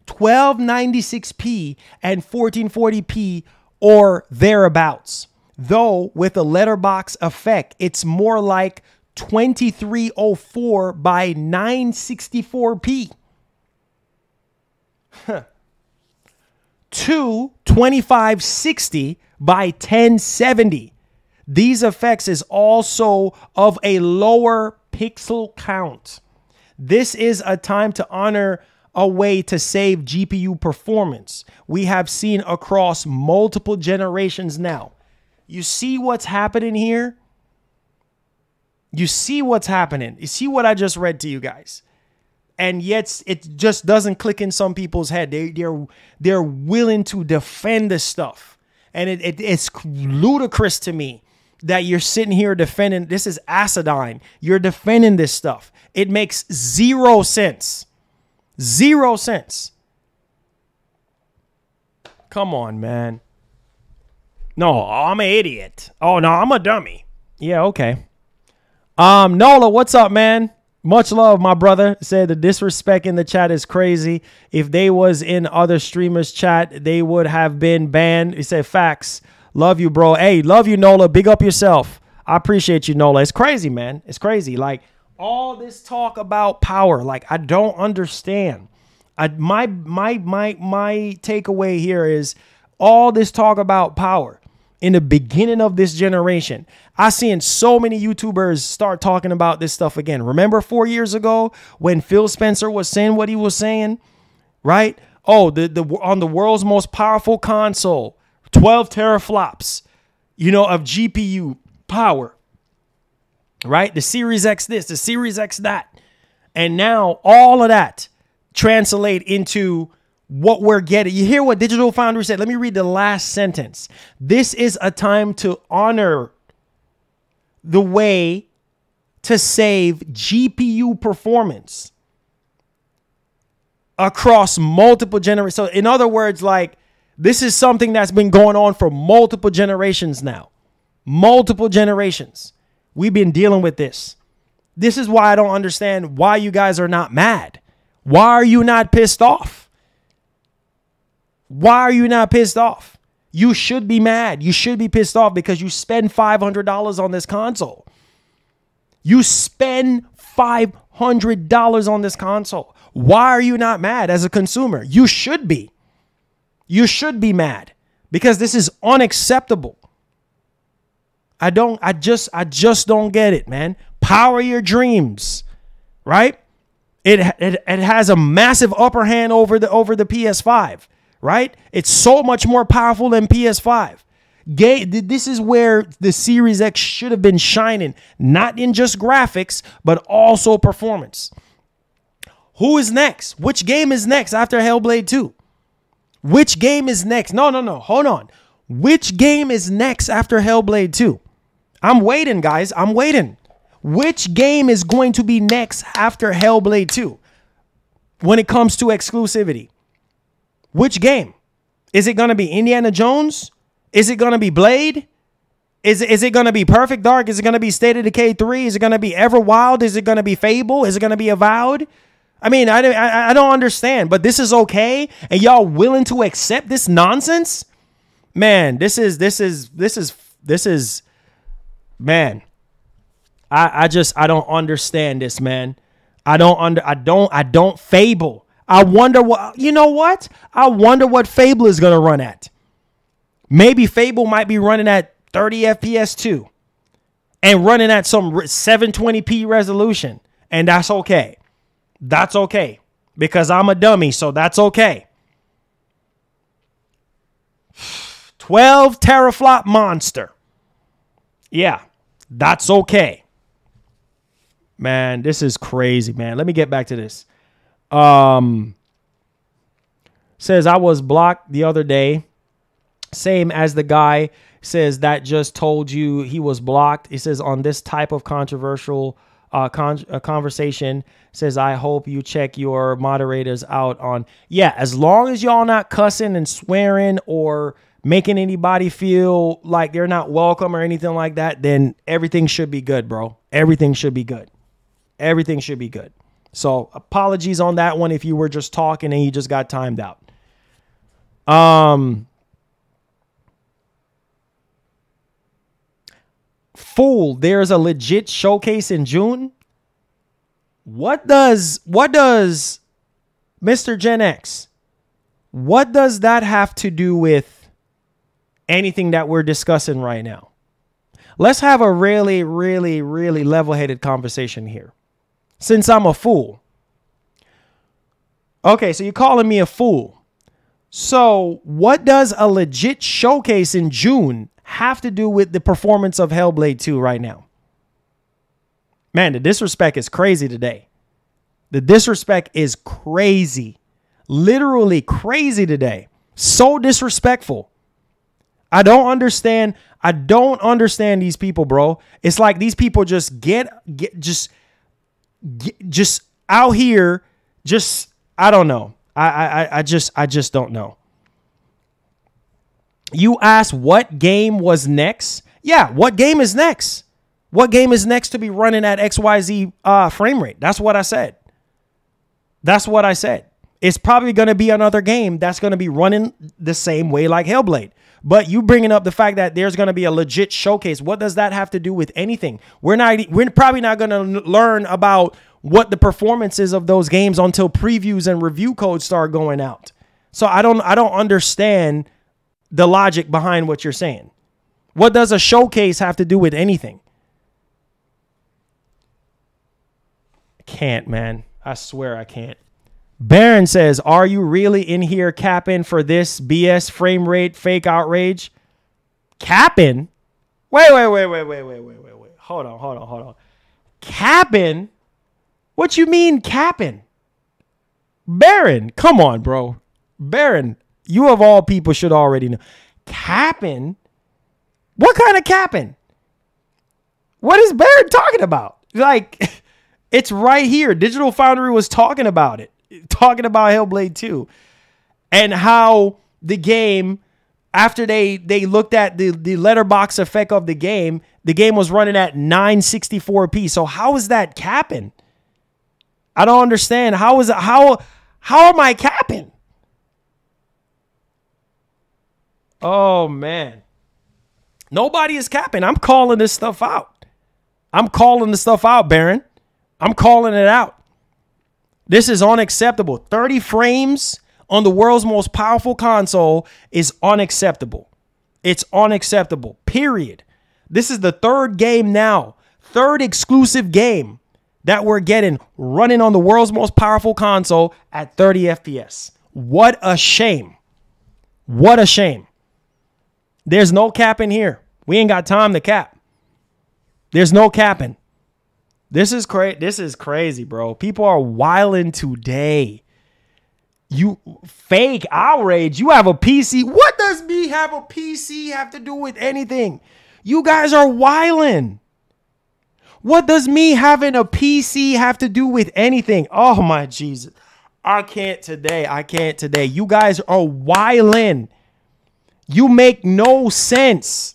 1296p and 1440p or thereabouts. Though with a letterbox effect, it's more like 2304 by 964p. To 2560 by 1070. These effects is also of a lower pixel count. This is a time to honor a way to save GPU performance we have seen across multiple generations now. You see what's happening here? You see what's happening. You see what I just read to you guys. And yet it just doesn't click in some people's head. They're willing to defend this stuff. And it's ludicrous to me that you're sitting here defending. This is acidine. You're defending this stuff. It makes 0 sense. 0 sense. Come on, man. No, I'm an idiot. Oh, no, I'm a dummy. Yeah, okay. Nola, what's up, man? Much love, my brother. Said the disrespect in the chat is crazy. If they was in other streamers' chat, they would have been banned. He said, facts. Love you, bro. Hey, love you, Nola. Big up yourself. I appreciate you, Nola. It's crazy, man. It's crazy. Like, all this talk about power, like, I don't understand. My takeaway here is all this talk about power. In the beginning of this generation, I seen so many YouTubers start talking about this stuff again. Remember 4 years ago when Phil Spencer was saying what he was saying, right? Oh, on the world's most powerful console, 12 teraflops, of GPU power, right? The Series X this, the Series X that. And now all of that translate into what we're getting. You hear what Digital Foundry said? Let me read the last sentence. This is a time to honor the way to save GPU performance across multiple generations. So in other words, like, this is something that's been going on for multiple generations now. Multiple generations. We've been dealing with this. This is why I don't understand why you guys are not mad. Why are you not pissed off? Why are you not pissed off? You should be mad. You should be pissed off because you spend $500 on this console. You spend $500 on this console. Why are you not mad as a consumer? You should be. You should be mad because this is unacceptable. I just don't get it, man. Power your dreams, right? It has a massive upper hand over the PS5. Right? It's so much more powerful than PS5. This is where the Series X should have been shining, not in just graphics, but also performance. Who is next? Which game is next after Hellblade 2? Which game is next? No. Hold on. Which game is next after Hellblade 2? I'm waiting, guys. I'm waiting. Which game is going to be next after Hellblade 2 when it comes to exclusivity? Which game? Is it going to be Indiana Jones? Is it going to be Blade? Is it going to be Perfect Dark? Is it going to be State of Decay 3? Is it going to be Everwild? Is it going to be Fable? Is it going to be Avowed? I mean, I don't understand, but this is okay. And y'all willing to accept this nonsense? Man, this is, man. I don't understand this, man. I don't Fable. I wonder what, you know what? I wonder what Fable is going to run at. Maybe Fable might be running at 30 FPS too and running at some 720p resolution. And that's okay. That's okay. Because I'm a dummy, so that's okay. 12 teraflop monster. Yeah, that's okay. Man, this is crazy, man. Let me get back to this. Says I was blocked the other day. Same as the guy says that just told you he was blocked. He says on this type of controversial conversation, says I hope you check your moderators out on. Yeah, as long as y'all not cussing and swearing or making anybody feel like they're not welcome or anything like that, then everything should be good, bro. Everything should be good. Everything should be good. So apologies on that one if you were just talking and you just got timed out. Fool, there's a legit showcase in June. What does Mr. Gen X, what does that have to do with anything that we're discussing right now? Let's have a really, really, really level-headed conversation here. Since I'm a fool. Okay, so you're calling me a fool. So what does a legit showcase in June have to do with the performance of Hellblade 2 right now? Man, the disrespect is crazy today. The disrespect is crazy. Literally crazy today. So disrespectful. I don't understand these people, bro. It's like these people just get out here. Just, I don't know. I just don't know. You asked what game was next? Yeah, what game is next? What game is next to be running at XYZ frame rate? That's what I said. That's what I said. It's probably going to be another game that's going to be running the same way like Hellblade. But you bringing up the fact that there's going to be a legit showcase. What does that have to do with anything? We're probably not going to learn about what the performance is of those games until previews and review codes start going out. So I don't understand the logic behind what you're saying. What does a showcase have to do with anything? I can't, man. I swear I can't. Baron says, are you really in here capping for this BS frame rate fake outrage? Capping? Wait. Hold on. Capping? What you mean capping? Baron, come on, bro. Baron, you of all people should already know. Capping? What kind of capping? What is Baron talking about? Like, it's right here. Digital Foundry was talking about it. Talking about Hellblade 2. And how the game, after they looked at the letterbox effect of the game was running at 964p. So how is that capping? I don't understand. How am I capping? Oh, man. Nobody is capping. I'm calling this stuff out. I'm calling the stuff out, Baron. I'm calling it out. This is unacceptable. 30 frames on the world's most powerful console is unacceptable. It's unacceptable, period. This is the third game now. Third exclusive game that we're getting running on the world's most powerful console at 30 FPS. What a shame. What a shame. There's no capping here. We ain't got time to cap. There's no capping. This is crazy, bro. People are wilding today. You fake outrage. You have a PC. What does me have a PC have to do with anything? You guys are wilding. What does me having a PC have to do with anything? Oh my Jesus. I can't today. You guys are wilding. You make no sense.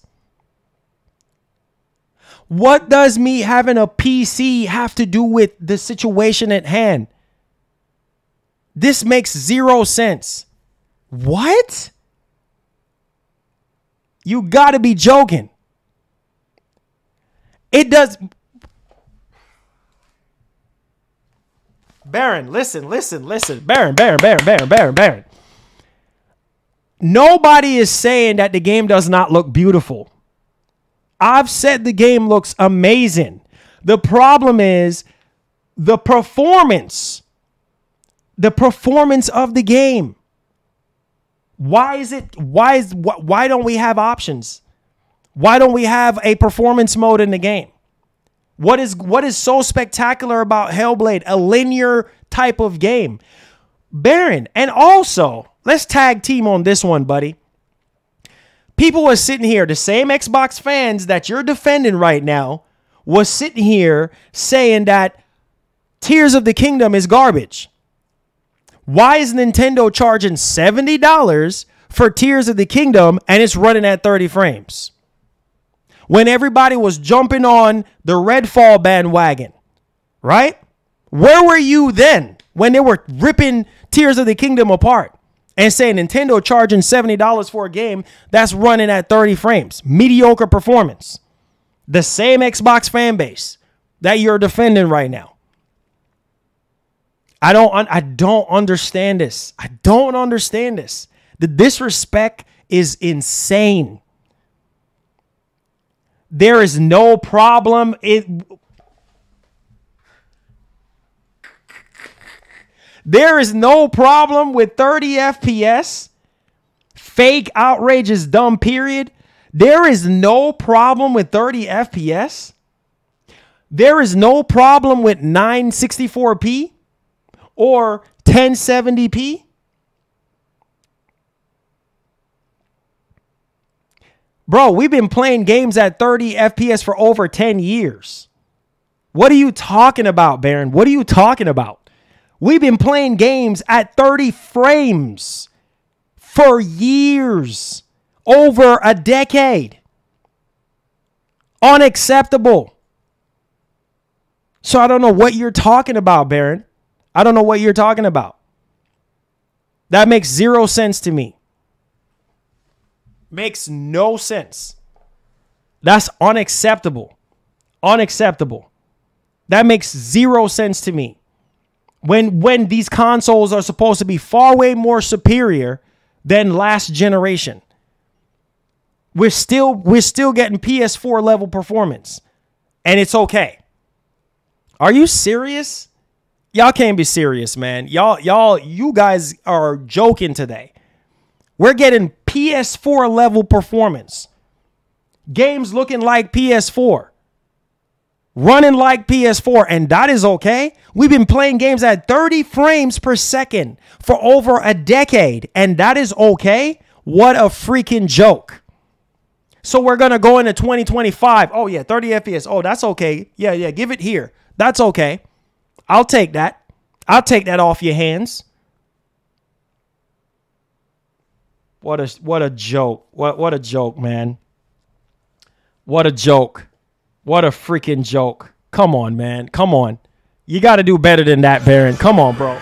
What does me having a PC have to do with the situation at hand? This makes zero sense. What? You got to be joking. It does. Baron, listen. Baron. Nobody is saying that the game does not look beautiful. I've said the game looks amazing. The problem is the performance the performance of the game. Why don't we have options? Why don't we have a performance mode in the game? What is so spectacular about Hellblade, a linear type of game? Baron, and also, let's tag team on this one, buddy. People were sitting here, the same Xbox fans that you're defending right now, was sitting here saying that Tears of the Kingdom is garbage. Why is Nintendo charging $70 for Tears of the Kingdom and it's running at 30 frames? When everybody was jumping on the Redfall bandwagon, right? Where were you then when they were ripping Tears of the Kingdom apart and saying Nintendo charging $70 for a game that's running at 30 frames? Mediocre performance. The same Xbox fan base that you're defending right now. I don't understand this. I don't understand this. The disrespect is insane. There is no problem. There is no problem with 30 FPS. Fake, outrageous, dumb, period. There is no problem with 30 FPS. There is no problem with 964p or 1070p. Bro, we've been playing games at 30 FPS for over 10 years. What are you talking about, Baron? What are you talking about? We've been playing games at 30 frames for years. Over a decade. Unacceptable. So I don't know what you're talking about, Baron. I don't know what you're talking about. That makes zero sense to me. Makes no sense. That's unacceptable. Unacceptable. That makes zero sense to me. When these consoles are supposed to be far way more superior than last generation. We're still getting PS4 level performance. And it's okay. Are you serious? Y'all can't be serious, man. You guys are joking today. We're getting PS4 level performance. Games looking like PS4. Running like PS4. And that is okay. We've been playing games at 30 frames per second for over a decade. And that is okay. What a freaking joke. So we're going to go into 2025. Oh, yeah, 30 FPS. Oh, that's okay. Yeah, give it here. That's okay. I'll take that. I'll take that off your hands. What a joke. What a joke, man. What a joke. What a freaking joke. Come on, man. Come on. You got to do better than that, Baron. Come on, bro.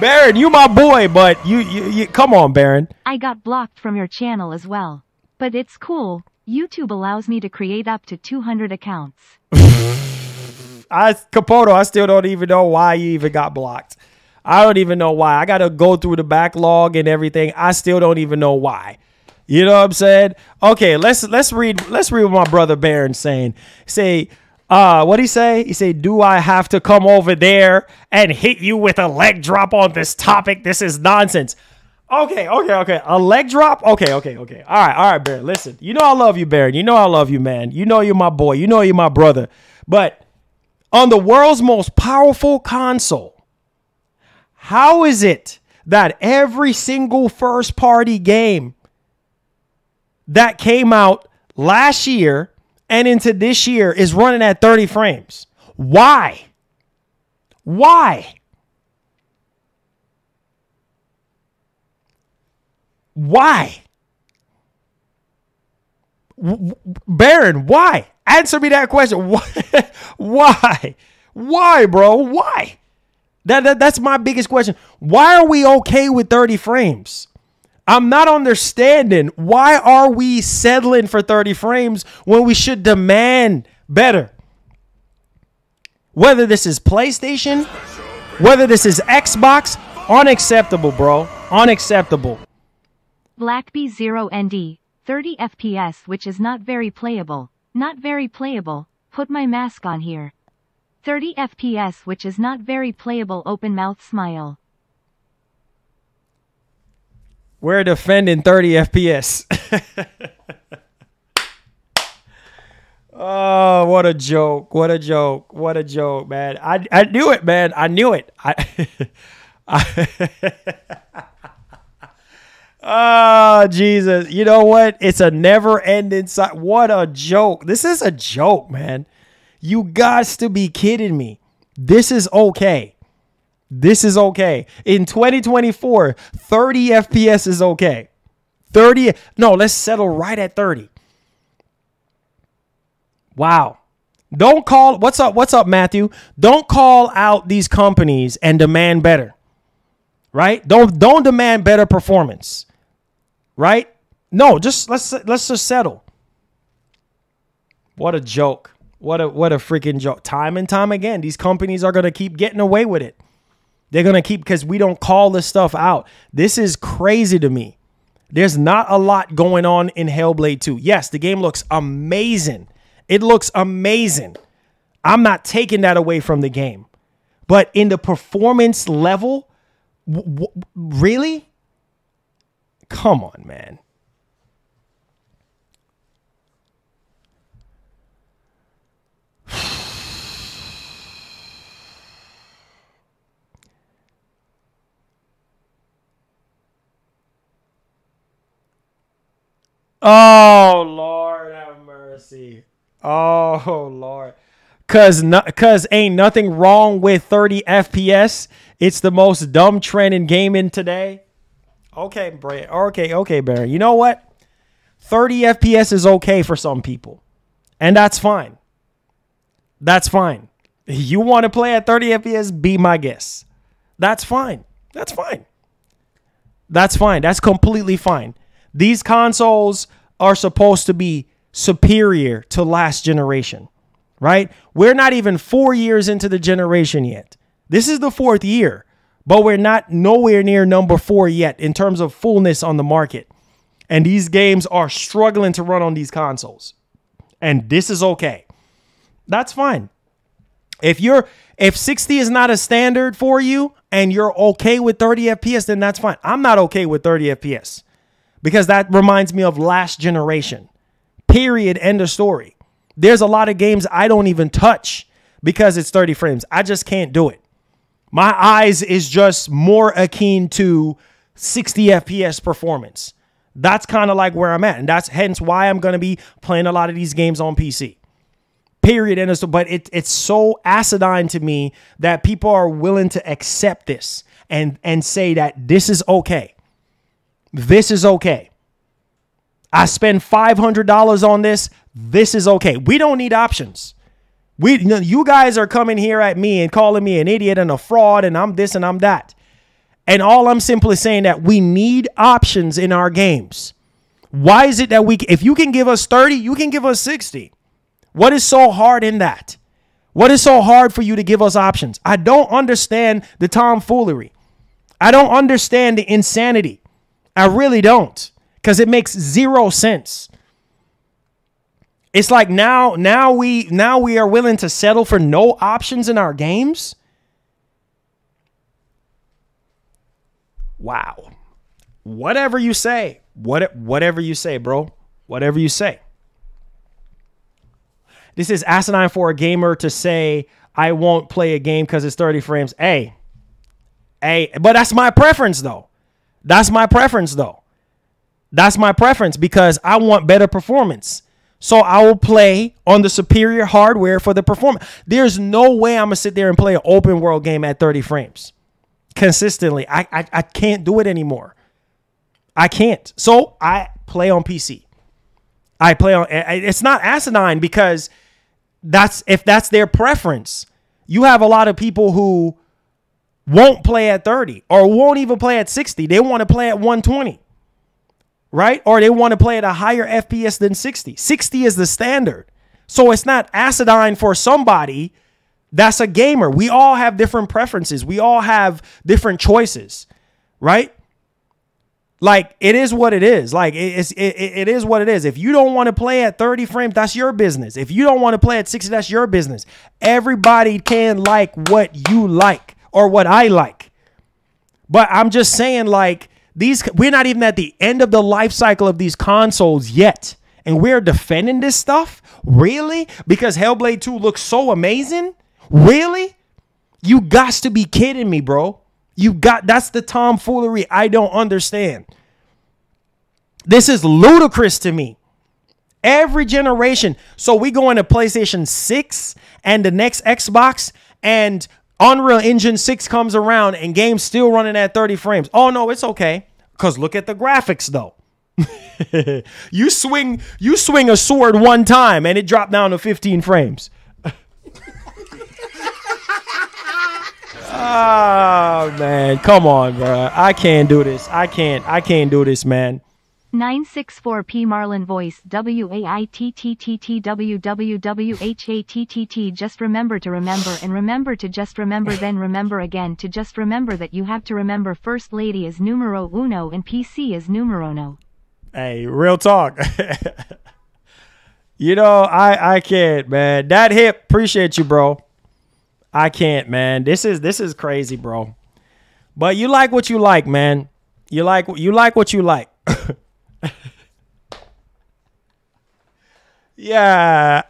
Baron, you my boy, but you come on, Baron. I got blocked from your channel as well. But it's cool. YouTube allows me to create up to 200 accounts. Capoto, I still don't even know why you even got blocked. I don't even know why. I got to go through the backlog and everything. I still don't even know why. You know what I'm saying? Okay, let's read what my brother Baron saying. What'd he say? He say, do I have to come over there and hit you with a leg drop on this topic? This is nonsense. Okay. A leg drop? Okay. All right, Baron. Listen, you know I love you, Baron. You know I love you, man. You know you're my boy. You know you're my brother. But on the world's most powerful console, how is it that every single first-party game that came out last year and into this year is running at 30 frames? Why? Why? Why? Baron, why? Answer me that question. Why? Why, bro? Why? That's my biggest question. Why are we okay with 30 frames? I'm not understanding. Why are we settling for 30 frames when we should demand better? Whether this is PlayStation, whether this is Xbox, unacceptable, bro. Unacceptable. Blackbee0ND, 30 FPS, which is not very playable. Not very playable. Put my mask on here. 30 FPS, which is not very playable. Open mouth smile. We're defending 30 FPS. Oh, what a joke. What a joke. What a joke, man. I knew it, man. I knew it. Oh, Jesus. You know what? It's a never-ending What a joke. This is a joke, man. You gots to be kidding me. This is okay. This is okay. In 2024, 30 FPS is okay. 30. No, let's settle right at 30. Wow. Don't call. What's up, Matthew? Don't call out these companies and demand better. Right? Don't demand better performance. Right? No, just let's just settle. What a joke. What a freaking joke. Time and time again, these companies are going to keep getting away with it. They're going to keep, because we don't call this stuff out. This is crazy to me. There's not a lot going on in Hellblade 2. Yes, the game looks amazing. It looks amazing. I'm not taking that away from the game. But in the performance level, really? Come on, man. Oh, Lord have mercy. Oh, Lord. Cause ain't nothing wrong with 30 FPS. It's the most dumb trend in gaming today. Okay, Brad. Okay, Barry. You know what? 30 FPS is okay for some people. And that's fine. That's fine. You want to play at 30 FPS? Be my guest. That's fine. That's fine. That's fine. That's completely fine. These consoles are supposed to be superior to last generation, right? We're not even 4 years into the generation yet. This is the 4th year, but we're not nowhere near number 4 yet in terms of fullness on the market. And these games are struggling to run on these consoles. And this is okay. That's fine. If 60 is not a standard for you and you're okay with 30 FPS, then that's fine. I'm not okay with 30 FPS because that reminds me of last generation. Period. End of story. There's a lot of games I don't even touch because it's 30 frames. I just can't do it. My eyes is just more akin to 60 FPS performance. That's kind of like where I'm at. And that's hence why I'm going to be playing a lot of these games on PC. Period. And but it's so acidine to me that people are willing to accept this and say that this is okay. This is okay. I spend $500 on this. This is okay. We don't need options. You guys are coming here at me and calling me an idiot and a fraud and I'm this and I'm that. And all I'm simply saying that we need options in our games. Why is it that if you can give us 30, you can give us 60? What is so hard in that? What is so hard for you to give us options? I don't understand the tomfoolery. I don't understand the insanity. I really don't, because it makes zero sense. It's like now we are willing to settle for no options in our games. Wow. Whatever you say. Whatever you say, bro. Whatever you say. This is asinine for a gamer to say, I won't play a game because it's 30 frames. Hey, but that's my preference, though. That's my preference because I want better performance. So I will play on the superior hardware for the performance. There's no way I'm going to sit there and play an open world game at 30 frames consistently. I can't do it anymore. I can't. So I play on PC. It's not asinine because if that's their preference. You have a lot of people who won't play at 30 or won't even play at 60. They want to play at 120, right? Or they want to play at a higher FPS than 60. 60 is the standard. So it's not acidine for somebody that's a gamer. We all have different preferences. We all have different choices, right? Like, it is what it is. Like, it is what it is. If you don't want to play at 30 frames, that's your business. If you don't want to play at 60, that's your business. Everybody can like what you like or what I like. But I'm just saying, like, we're not even at the end of the life cycle of these consoles yet. And we're defending this stuff? Really? Because Hellblade 2 looks so amazing? Really? You got to be kidding me, bro. That's the tomfoolery I don't understand. This is ludicrous to me. Every generation. So we go into PlayStation 6 and the next Xbox, and Unreal Engine 6 comes around and games still running at 30 frames. Oh no, it's okay. Because look at the graphics though. You swing a sword one time and it dropped down to 15 frames. Oh man, come on, bro. I can't do this. I can't do this, man. 964p Marlin voice WAITTTTWWWHATTT. Just remember to remember, and remember to just remember, then remember again to just remember that you have to remember First Lady is numero uno and PC is numero no. Hey, real talk. You know, I can't, man. That hip, appreciate you, bro. I can't, man. This is crazy, bro. But you like what you like, man. You like what you like. Yeah.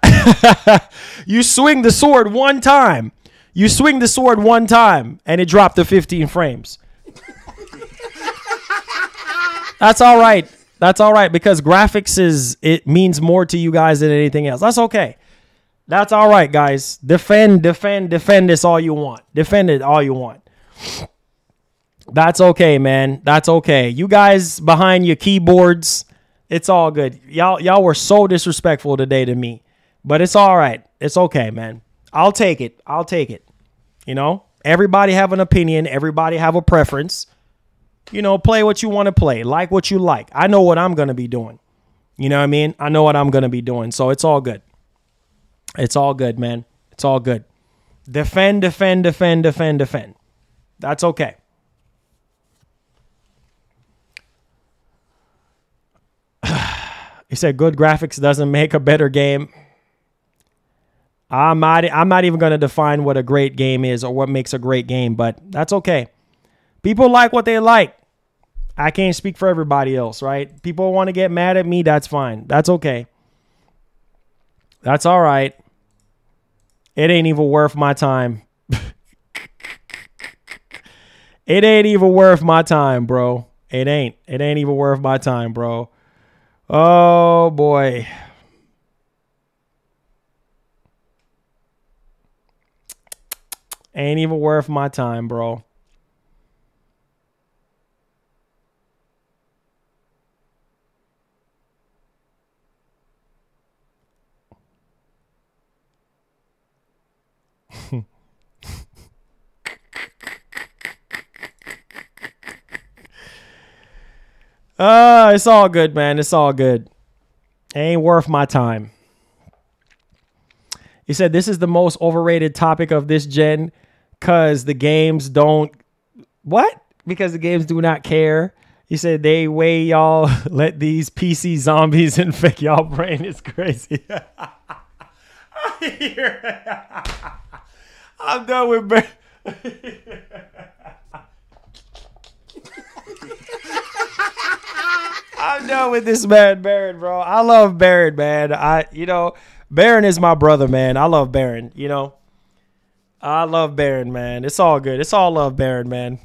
You swing the sword one time. You swing the sword one time and it dropped to 15 frames. That's all right. That's all right, because graphics it means more to you guys than anything else. That's okay. That's all right, guys. Defend this all you want. Defend it all you want. That's okay, man. That's okay. You guys behind your keyboards, it's all good. Y'all were so disrespectful today to me. But it's all right. It's okay, man. I'll take it. I'll take it. You know, everybody have an opinion. Everybody have a preference. You know, play what you want to play. Like what you like. I know what I'm going to be doing. You know what I mean? I know what I'm going to be doing. So it's all good. It's all good, man. It's all good. Defend. That's okay. He said good graphics doesn't make a better game. I'm not even going to define what a great game is or what makes a great game, but that's okay. People like what they like. I can't speak for everybody else, right? People want to get mad at me. That's fine. That's okay. That's all right. It ain't even worth my time. It ain't even worth my time, bro. It ain't. It ain't even worth my time, bro. Oh, boy. Ain't even worth my time, bro. It's all good, man. It's all good. Ain't worth my time. He said this is the most overrated topic of this gen because the games don't... What? Because the games do not care. He said they way y'all let these PC zombies infect y'all brain. It's crazy. I'm done with... I'm done with this man, Baron, bro. I love Baron, man. You know, Baron is my brother, man. I love Baron, you know. I love Baron, man. It's all good. It's all love, Baron, man.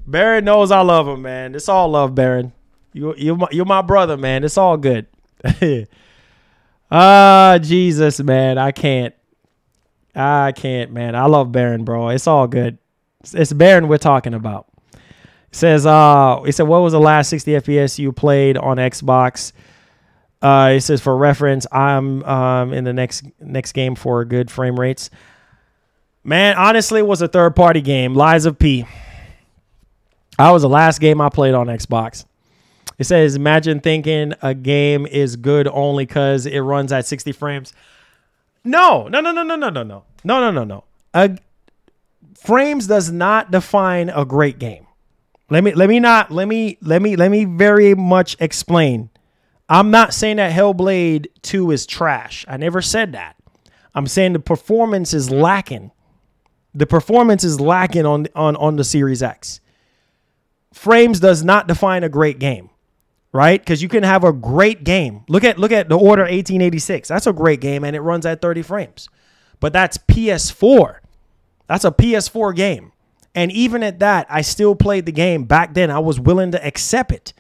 Baron knows I love him, man. It's all love, Baron. You're my brother, man. It's all good. Jesus, man. I can't, man. I love Baron, bro. It's all good. It's Baron we're talking about. He said, what was the last 60 FPS you played on Xbox? He says, for reference, I'm in the next game for good frame rates. Man, honestly, it was a third-party game, Lies of P. That was the last game I played on Xbox. It says, imagine thinking a game is good only because it runs at 60 frames. No. Frames does not define a great game. let me very much explain. I'm not saying that Hellblade 2 is trash. I never said that. I'm saying the performance is lacking. The performance is lacking on the Series X. Frames does not define a great game, right? Because you can have a great game. Look at the Order 1886. That's a great game, and it runs at 30 frames. But that's PS4. That's a PS4 game. And even at that, I still played the game. Back then, I was willing to accept it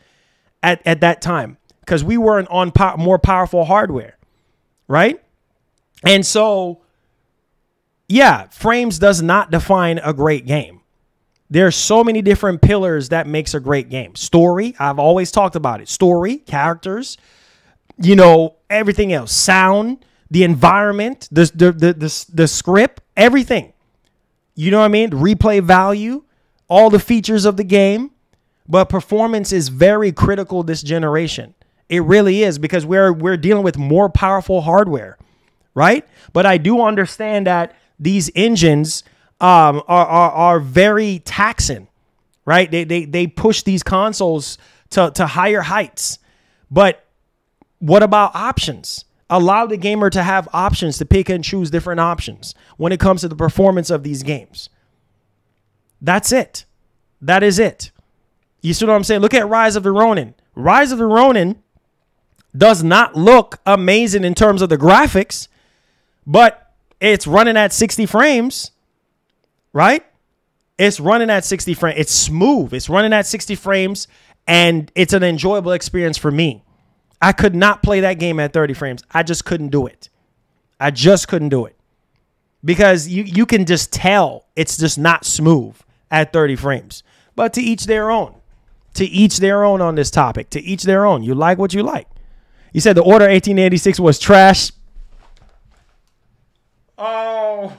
at that time because we weren't on more powerful hardware, right? And so, yeah, frames does not define a great game. There's so many different pillars that makes a great game. Story, I've always talked about it. Story, characters, you know, everything else. Sound, the environment, the script, everything. You know what I mean? Replay value, all the features of the game. But performance is very critical this generation. It really is, because we're dealing with more powerful hardware, right? But I do understand that these engines are very taxing, right? They push these consoles to higher heights. But what about options? Allow the gamer to have options, to pick and choose different options when it comes to the performance of these games. That's it. That is it. You see what I'm saying? Look at Rise of the Ronin. Rise of the Ronin does not look amazing in terms of the graphics, but it's running at 60 frames, right? It's running at 60 frames. It's smooth. It's running at 60 frames, and it's an enjoyable experience for me. I could not play that game at 30 frames. I just couldn't do it. I just couldn't do it. Because you can just tell it's just not smooth at 30 frames. But to each their own. To each their own on this topic. To each their own. You like what you like. You said the Order 1886 was trash. Oh.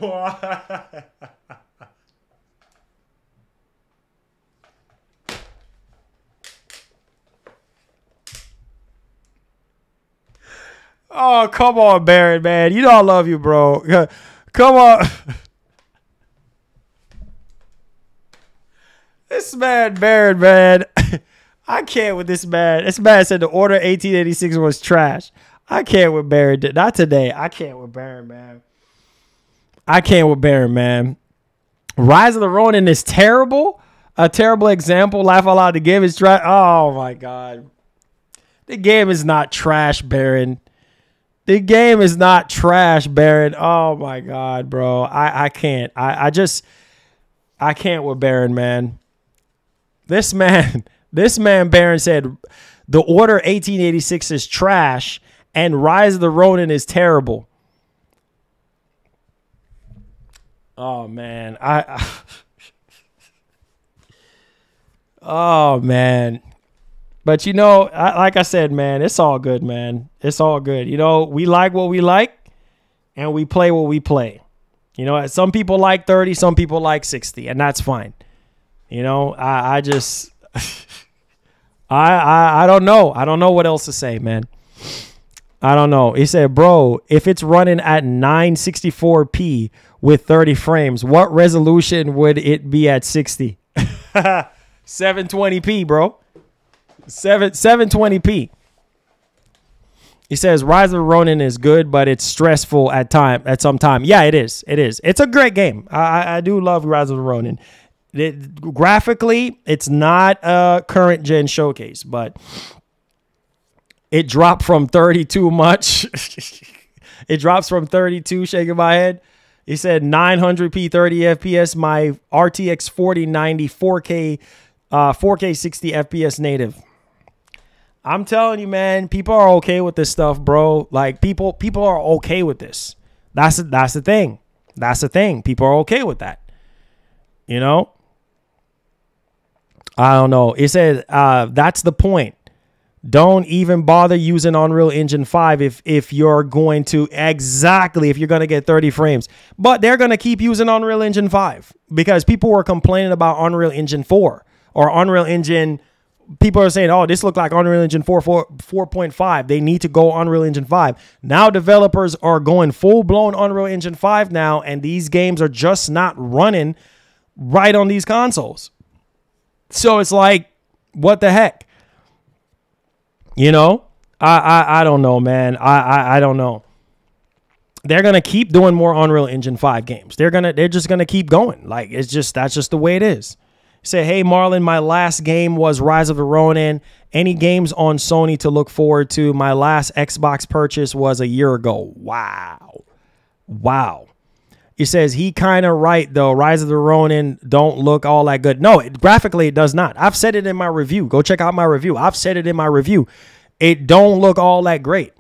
Oh, come on, Baron, man. You know I love you, bro. Come on. This man, Baron, man. I can't with this man. This man said the Order 1886 was trash. I can't with Baron. Not today. I can't with Baron, man. I can't with Baron, man. Rise of the Ronin is terrible. A terrible example. Laugh out loud. The game is trash. Oh, my God. The game is not trash, Baron. The game is not trash, Baron. Oh, my God, bro. I can't. I can't with Baron, man. This man, Baron said the Order 1886 is trash and Rise of the Ronin is terrible. Oh, man. Oh, man. But, you know, like I said, man, it's all good, man. It's all good. You know, we like what we like, and we play what we play. You know, some people like 30, some people like 60, and that's fine. You know, I just, I don't know. I don't know what else to say, man. I don't know. He said, bro, if it's running at 964p with 30 frames, what resolution would it be at 60? 720p, bro. 720p. He says Rise of the Ronin is good, but it's stressful at some time. Yeah, it is. It is. It's a great game. I do love Rise of the Ronin. Graphically, it's not a current gen showcase, but it dropped from 30 too much. It drops from 32, shaking my head. He said 900p 30 FPS, my RTX 4090 4K 60 FPS native. I'm telling you, man, people are okay with this stuff, bro. Like people are okay with this. That's the thing. That's the thing. People are okay with that. You know? I don't know. It says that's the point. Don't even bother using Unreal Engine 5 if you're going to if you're going to get 30 frames. But they're going to keep using Unreal Engine 5 because people were complaining about Unreal Engine 4 or Unreal Engine. People are saying, oh, this looked like Unreal Engine 4.5. They need to go Unreal Engine 5. Now developers are going full-blown Unreal Engine 5 now, and these games are just not running right on these consoles. So it's like, what the heck? You know, I don't know, man. I don't know. They're gonna keep doing more Unreal Engine 5 games. They're just gonna keep going. Like, that's just the way it is. Say, hey Marlon, my last game was Rise of the Ronin. Any games on Sony to look forward to? My last Xbox purchase was a year ago. Wow. He says he kind of right though. Rise of the Ronin don't look all that good. No, graphically it does not. I've said it in my review. Go check out my review. I've said it in my review. It don't look all that great.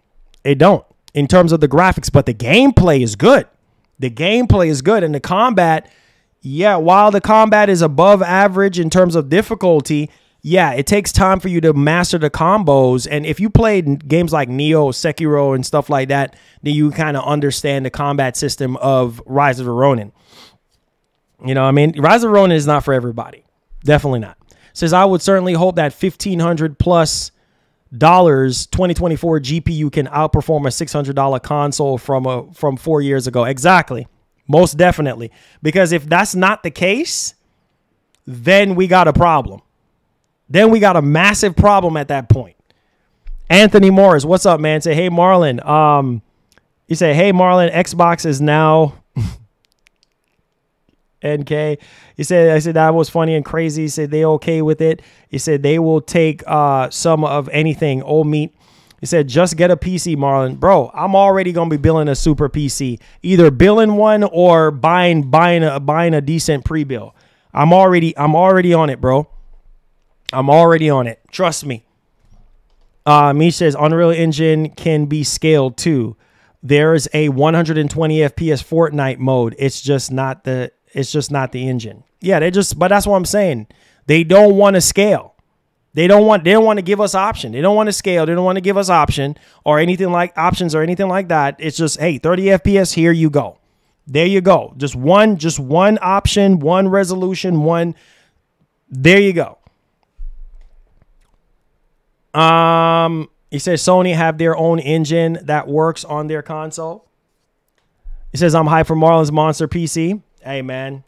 It don't in terms of the graphics, but the gameplay is good. The gameplay is good, and the combat, yeah, while the combat is above average in terms of difficulty, yeah, it takes time for you to master the combos. And if you played games like Neo, Sekiro, and stuff like that, then you kind of understand the combat system of Rise of the Ronin. You know what I mean? Rise of the Ronin is not for everybody. Definitely not. Says, I would certainly hope that $1,500 plus 2024 GPU can outperform a $600 console from 4 years ago. Exactly. Most definitely. Because if that's not the case, then we got a problem. Then we got a massive problem at that point. Anthony Morris, what's up, man? Say, hey, Marlon. You say, hey, Marlon, Xbox is now NK. He said, I said, that was funny and crazy. He said, they okay with it. He said, they will take some of anything, old meat. He said, just get a PC, Marlon. Bro, I'm already going to be building a super PC. Either building one or buying a decent pre-build. I'm already on it, bro. I'm already on it. Trust me. Me says Unreal Engine can be scaled too. There's a 120 FPS Fortnite mode. It's just not the engine. Yeah, but that's what I'm saying. They don't want to scale. They don't want to give us option. They don't want to scale. They don't want to give us options or anything like that. It's just, hey, 30 FPS, here you go. There you go. Just one option, one resolution, there you go. He says Sony have their own engine that works on their console. He says, I'm hyped for Marlon's Monster PC. Hey, man.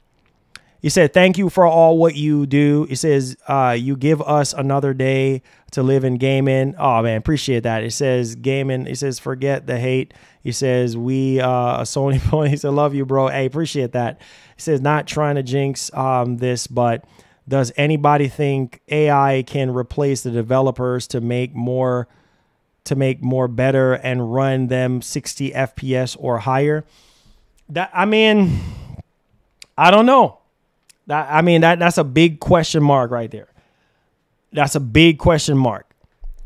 He said, thank you for all what you do. He says, you give us another day to live in gaming. Oh, man, appreciate that. He says, gaming. He says, forget the hate. He says, we, a Sony point. He said, love you, bro. Hey, appreciate that. He says, not trying to jinx this, but does anybody think AI can replace the developers to make more better and run them 60 FPS or higher? I don't know. That's a big question mark right there. That's a big question mark.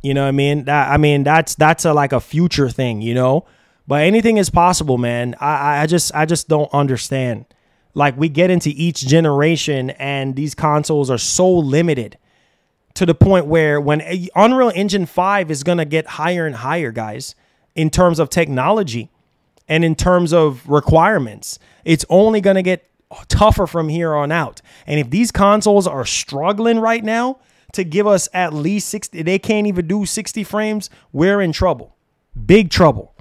You know what I mean? That's like a future thing, you know? But anything is possible, man. I just don't understand. Like, we get into each generation and these consoles are so limited to the point where when Unreal Engine 5 is going to get higher and higher, guys, in terms of technology and in terms of requirements, it's only going to get tougher from here on out. And if these consoles are struggling right now to give us at least 60, they can't even do 60 frames, we're in trouble. Big trouble.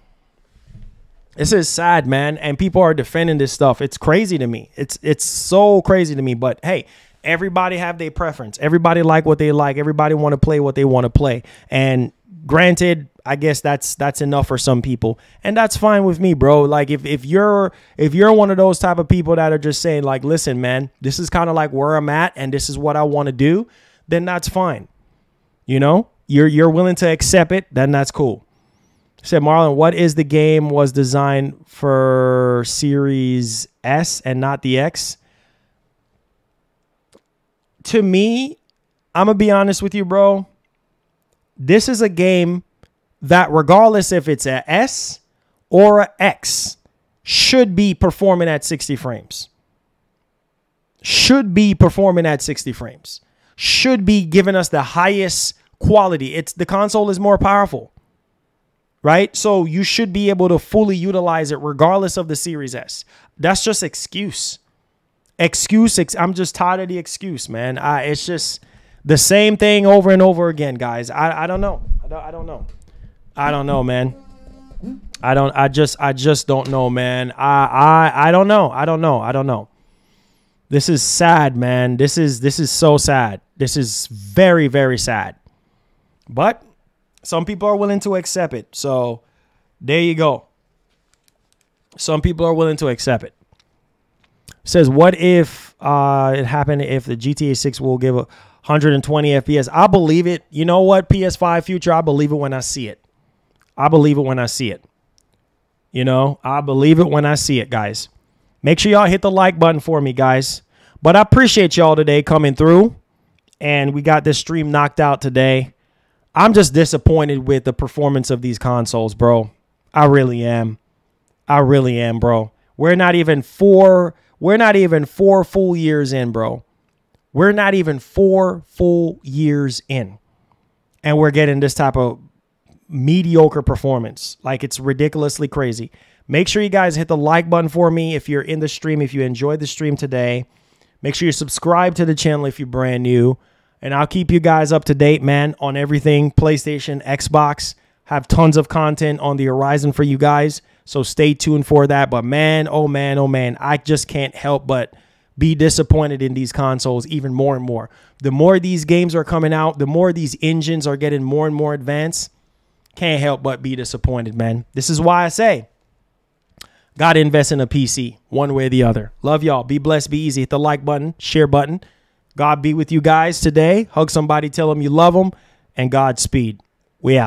This is sad, man, and people are defending this stuff. It's crazy to me. It's so crazy to me. But hey, everybody have their preference. Everybody like what they like. Everybody want to play what they want to play. And granted, I guess that's enough for some people, and that's fine with me, bro. Like if you're one of those type of people that are just saying like, listen, man, this is kind of like where I'm at, and this is what I want to do, then that's fine. You know, you're willing to accept it, then that's cool. Said Marlon, what is the game was designed for Series S and not the X? To me, I'm gonna be honest with you, bro. This is a game that, regardless if it's a S or a X, should be performing at 60 frames. Should be performing at 60 frames. Should be giving us the highest quality. The console is more powerful. Right? So you should be able to fully utilize it regardless of the Series S. That's just excuse. I'm just tired of the excuse, man. It's just the same thing over and over again, guys. I don't know. I don't know. I don't know, man. I just don't know, man. I don't know. I don't know. This is sad, man. This is so sad. This is very, very sad. But some people are willing to accept it. So there you go. Some people are willing to accept it. Says, what if it happened if the GTA 6 will give 120 FPS? I believe it. You know what, PS5 future? I believe it when I see it. I believe it when I see it. You know, I believe it when I see it, guys. Make sure y'all hit the like button for me, guys. But I appreciate y'all today coming through. And we got this stream knocked out today. I'm just disappointed with the performance of these consoles, bro. I really am. I really am, bro. We're not even four full years in, bro. We're not even 4 full years in. And we're getting this type of mediocre performance. Like, it's ridiculously crazy. Make sure you guys hit the like button for me if you're in the stream, if you enjoyed the stream today. Make sure you subscribe to the channel if you're brand new. And I'll keep you guys up to date, man, on everything PlayStation, Xbox. Have tons of content on the horizon for you guys. So stay tuned for that. But man, oh man, oh man, I just can't help but be disappointed in these consoles even more and more. The more these games are coming out, the more these engines are getting more and more advanced. Can't help but be disappointed, man. This is why I say, gotta invest in a PC one way or the other. Love y'all. Be blessed. Be easy. Hit the like button, share button. God be with you guys today. Hug somebody. Tell them you love them. And Godspeed. We out.